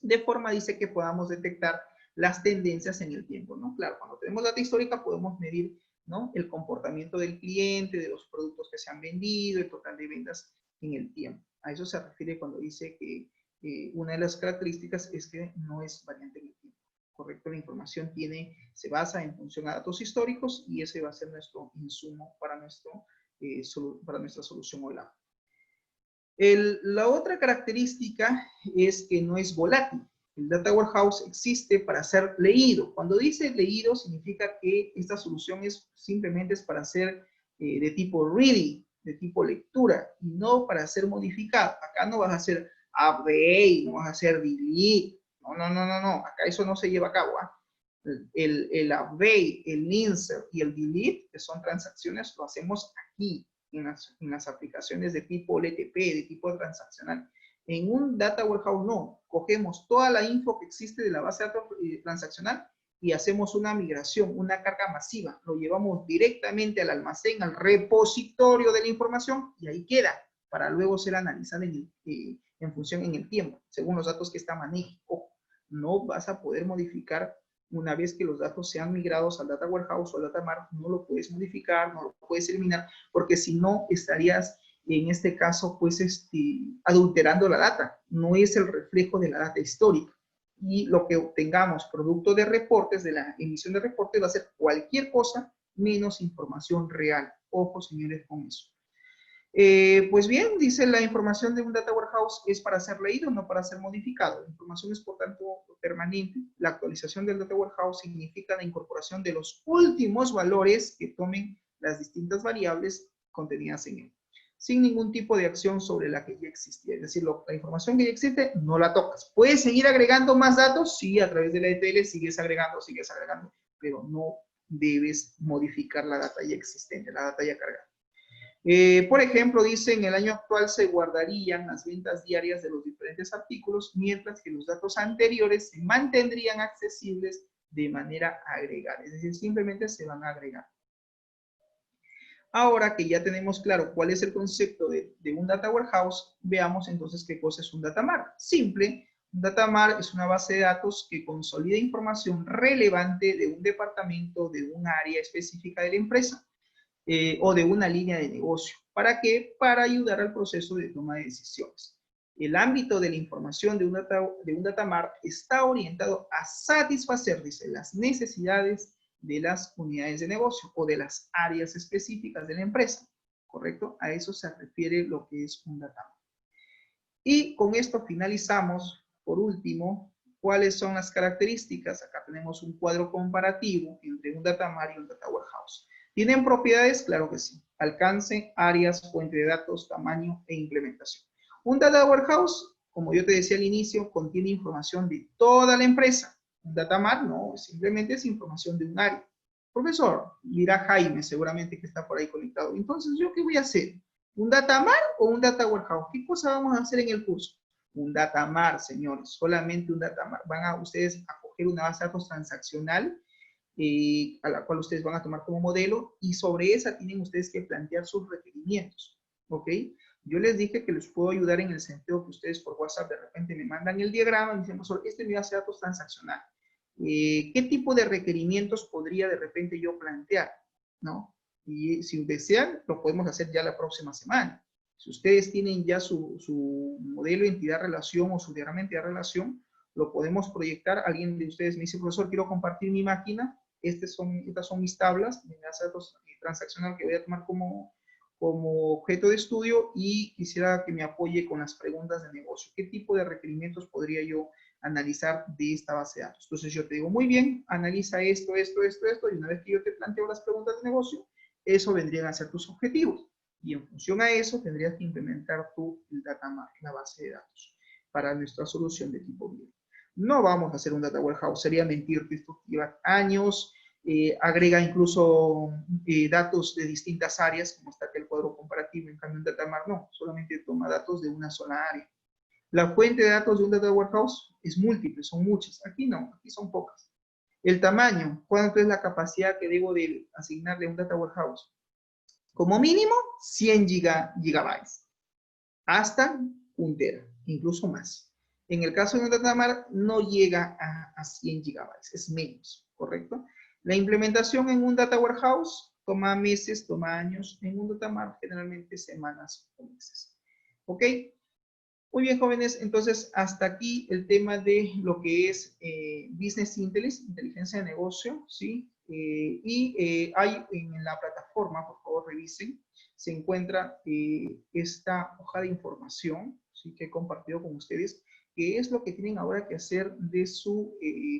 De forma, dice, que podamos detectar las tendencias en el tiempo, ¿no? Claro, cuando tenemos data histórica podemos medir, ¿no?, el comportamiento del cliente, de los productos que se han vendido, el total de ventas en el tiempo. A eso se refiere cuando dice que una de las características es que no es variante en el tiempo. Correcto, la información se basa en función a datos históricos y ese va a ser nuestro insumo para nuestra solución OLAP. La otra característica es que no es volátil. El Data Warehouse existe para ser leído. Cuando dice leído, significa que esta solución simplemente es para ser de tipo reading, de tipo lectura, y no para ser modificado. Acá no vas a hacer update, no vas a hacer delete. No. Acá eso no se lleva a cabo. El update, el insert y el delete, que son transacciones, lo hacemos aquí, en las aplicaciones de tipo LTP, de tipo transaccional. En un Data Warehouse no. Cogemos toda la info que existe de la base de datos transaccional y hacemos una migración, una carga masiva. Lo llevamos directamente al almacén, al repositorio de la información y ahí queda para luego ser analizada en función en el tiempo, según los datos que está manejando. No vas a poder modificar una vez que los datos sean migrados al Data Warehouse o al Data Mart, no lo puedes modificar, no lo puedes eliminar, porque si no estarías, en este caso, pues adulterando la data. No es el reflejo de la data histórica. Y lo que obtengamos producto de reportes, de la emisión de reportes, va a ser cualquier cosa menos información real. Ojo, señores, con eso. Pues bien, dice la información de un Data Warehouse es para ser leído, no para ser modificado. La información es, por tanto, permanente. La actualización del Data Warehouse significa la incorporación de los últimos valores que tomen las distintas variables contenidas en él, sin ningún tipo de acción sobre la que ya existía. Es decir, la información que ya existe, no la tocas. ¿Puedes seguir agregando más datos? Sí, a través de la ETL sigues agregando, pero no debes modificar la data ya existente, la data ya cargada. Por ejemplo, dice, en el año actual se guardarían las ventas diarias de los diferentes artículos, mientras que los datos anteriores se mantendrían accesibles de manera agregada. Es decir, simplemente se van a agregar. Ahora que ya tenemos claro cuál es el concepto de un Data Warehouse, veamos entonces qué cosa es un Data Mart. Simple, un Data Mart es una base de datos que consolida información relevante de un departamento, de un área específica de la empresa. O de una línea de negocio. ¿Para qué? Para ayudar al proceso de toma de decisiones. El ámbito de la información de un data mart está orientado a satisfacer, dice, las necesidades de las unidades de negocio o de las áreas específicas de la empresa. ¿Correcto? A eso se refiere lo que es un data mart. Y con esto finalizamos, por último, ¿cuáles son las características? Acá tenemos un cuadro comparativo entre un data mart y un data warehouse. ¿Tienen propiedades? Claro que sí. Alcance, áreas, fuente de datos, tamaño e implementación. Un data warehouse, como yo te decía al inicio, contiene información de toda la empresa. Un data mart no, simplemente es información de un área. Profesor, dirá Jaime, seguramente que está por ahí conectado. Entonces, ¿yo qué voy a hacer? ¿Un data mart o un data warehouse? ¿Qué cosa vamos a hacer en el curso? Un data mart, señores, solamente un data mart. Van a ustedes a coger una base de datos transaccional a la cual ustedes van a tomar como modelo y sobre esa tienen ustedes que plantear sus requerimientos, ¿ok? Yo les dije que les puedo ayudar en el sentido que ustedes por WhatsApp de repente me mandan el diagrama y dicen, profesor, este es mi base de datos transaccional. ¿Qué tipo de requerimientos podría de repente yo plantear? ¿No? Y si desean, lo podemos hacer ya la próxima semana. Si ustedes tienen ya su modelo de entidad-relación o su diagrama de entidad-relación, lo podemos proyectar. Alguien de ustedes me dice, profesor, quiero compartir mi máquina. Estas son mis tablas, mi base de datos transaccional que voy a tomar como objeto de estudio y quisiera que me apoye con las preguntas de negocio. ¿Qué tipo de requerimientos podría yo analizar de esta base de datos? Entonces yo te digo, muy bien, analiza esto, y una vez que yo te planteo las preguntas de negocio, eso vendrían a ser tus objetivos. Y en función a eso tendrías que implementar tú el data mart, la base de datos, para nuestra solución de tipo BIM. No vamos a hacer un data warehouse, sería mentirte, esto lleva años, agrega incluso datos de distintas áreas, como está aquí el cuadro comparativo. En cambio un data mart no, solamente toma datos de una sola área. La fuente de datos de un data warehouse es múltiple, son muchas. Aquí no, aquí son pocas. El tamaño, ¿cuánto es la capacidad que debo de asignarle a un data warehouse? Como mínimo 100 gigabytes, hasta 1 tera, incluso más. En el caso de un data mart no llega a 100 gigabytes, es menos, ¿correcto? La implementación en un data warehouse toma meses, toma años. En un data mart generalmente semanas o meses. ¿Ok? Muy bien, jóvenes, entonces hasta aquí el tema de lo que es Business Intelligence, inteligencia de negocio, ¿sí? Hay en la plataforma, por favor revisen, se encuentra esta hoja de información, ¿sí? Que he compartido con ustedes, que es lo que tienen ahora que hacer de su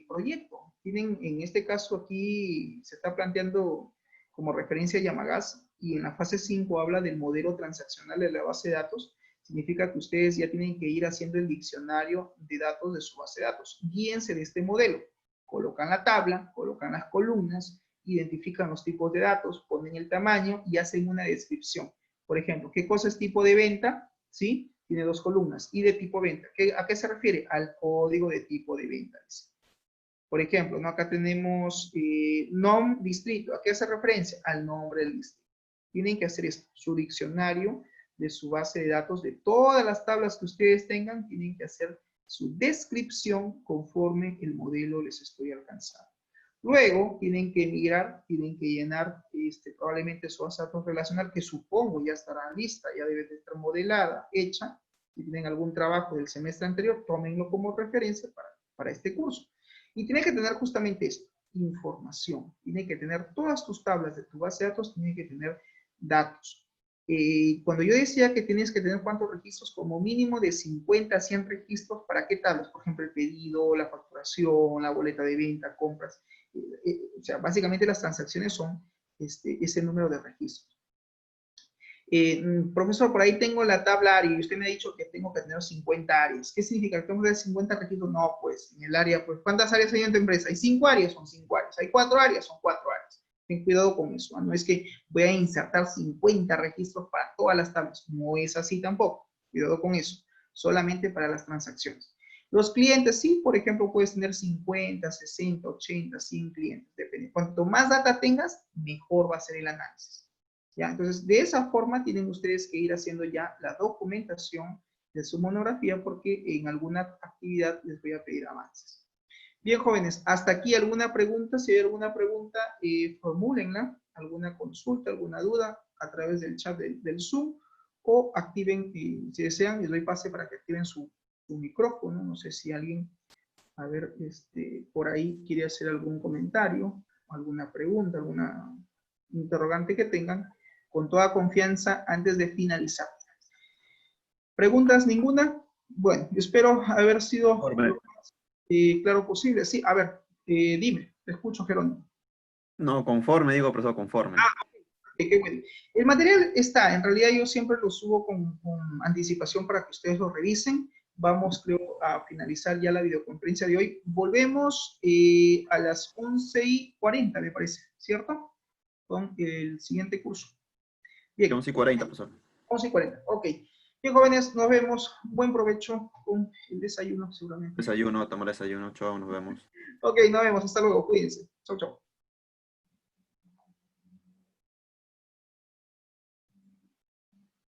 proyecto. Tienen, en este caso aquí, se está planteando como referencia Yamagas, y en la fase 5 habla del modelo transaccional de la base de datos. Significa que ustedes ya tienen que ir haciendo el diccionario de datos de su base de datos. Guíense de este modelo. Colocan la tabla, colocan las columnas, identifican los tipos de datos, ponen el tamaño y hacen una descripción. Por ejemplo, ¿qué cosa es tipo de venta? ¿Sí? Tiene 2 columnas. Y de tipo venta. ¿A qué se refiere? Al código de tipo de venta. Por ejemplo, ¿no? Acá tenemos nom distrito. ¿A qué hace referencia? Al nombre del distrito. Tienen que hacer esto. Su diccionario de su base de datos, de todas las tablas que ustedes tengan, tienen que hacer su descripción conforme el modelo les estoy alcanzando. Luego tienen que migrar, tienen que llenar probablemente su base de datos relacional, que supongo ya estará lista, ya debe de estar modelada, hecha. Si tienen algún trabajo del semestre anterior, tómenlo como referencia para este curso. Y tiene que tener justamente esto, información. Tiene que tener todas tus tablas de tu base de datos, tiene que tener datos. Cuando yo decía que tienes que tener cuántos registros, como mínimo de 50 a 100 registros, ¿para qué tablas? Por ejemplo, el pedido, la facturación, la boleta de venta, compras. O sea, básicamente las transacciones son ese número de registros. Profesor, por ahí tengo la tabla área y usted me ha dicho que tengo que tener 50 áreas. ¿Qué significa? ¿Que tengo que tener 50 registros? No, pues, en el área, pues, ¿cuántas áreas hay en tu empresa? ¿Hay 5 áreas? Son 5 áreas. ¿Hay 4 áreas? Son 4 áreas. Ten cuidado con eso. No es que voy a insertar 50 registros para todas las tablas. No es así tampoco. Cuidado con eso. Solamente para las transacciones. Los clientes, sí, por ejemplo, puedes tener 50, 60, 80, 100 clientes. Depende. Cuanto más data tengas, mejor va a ser el análisis. ¿Ya? Entonces, de esa forma tienen ustedes que ir haciendo ya la documentación de su monografía, porque en alguna actividad les voy a pedir avances. Bien, jóvenes, hasta aquí alguna pregunta. Si hay alguna pregunta, formúlenla, alguna consulta, alguna duda a través del chat del Zoom, o activen, si desean, les doy pase para que activen su micrófono. No sé si alguien, a ver, por ahí quiere hacer algún comentario, alguna pregunta, alguna interrogante que tengan, con toda confianza antes de finalizar. ¿Preguntas ninguna? Bueno, yo espero haber sido lo más claro posible. Sí, a ver, dime, te escucho, Jerónimo. No, conforme, digo, profesor, conforme. Qué bueno. El material está, en realidad yo siempre lo subo con anticipación para que ustedes lo revisen. Vamos, creo, a finalizar ya la videoconferencia de hoy. Volvemos a las 11:40, me parece, ¿cierto? Con el siguiente curso. Bien. 11:40, profesor. 11:40, ok. Bien, jóvenes, nos vemos. Buen provecho con el desayuno, seguramente. Desayuno, tomar desayuno. Chao, nos vemos. Ok, nos vemos. Hasta luego. Cuídense. Chau, chau.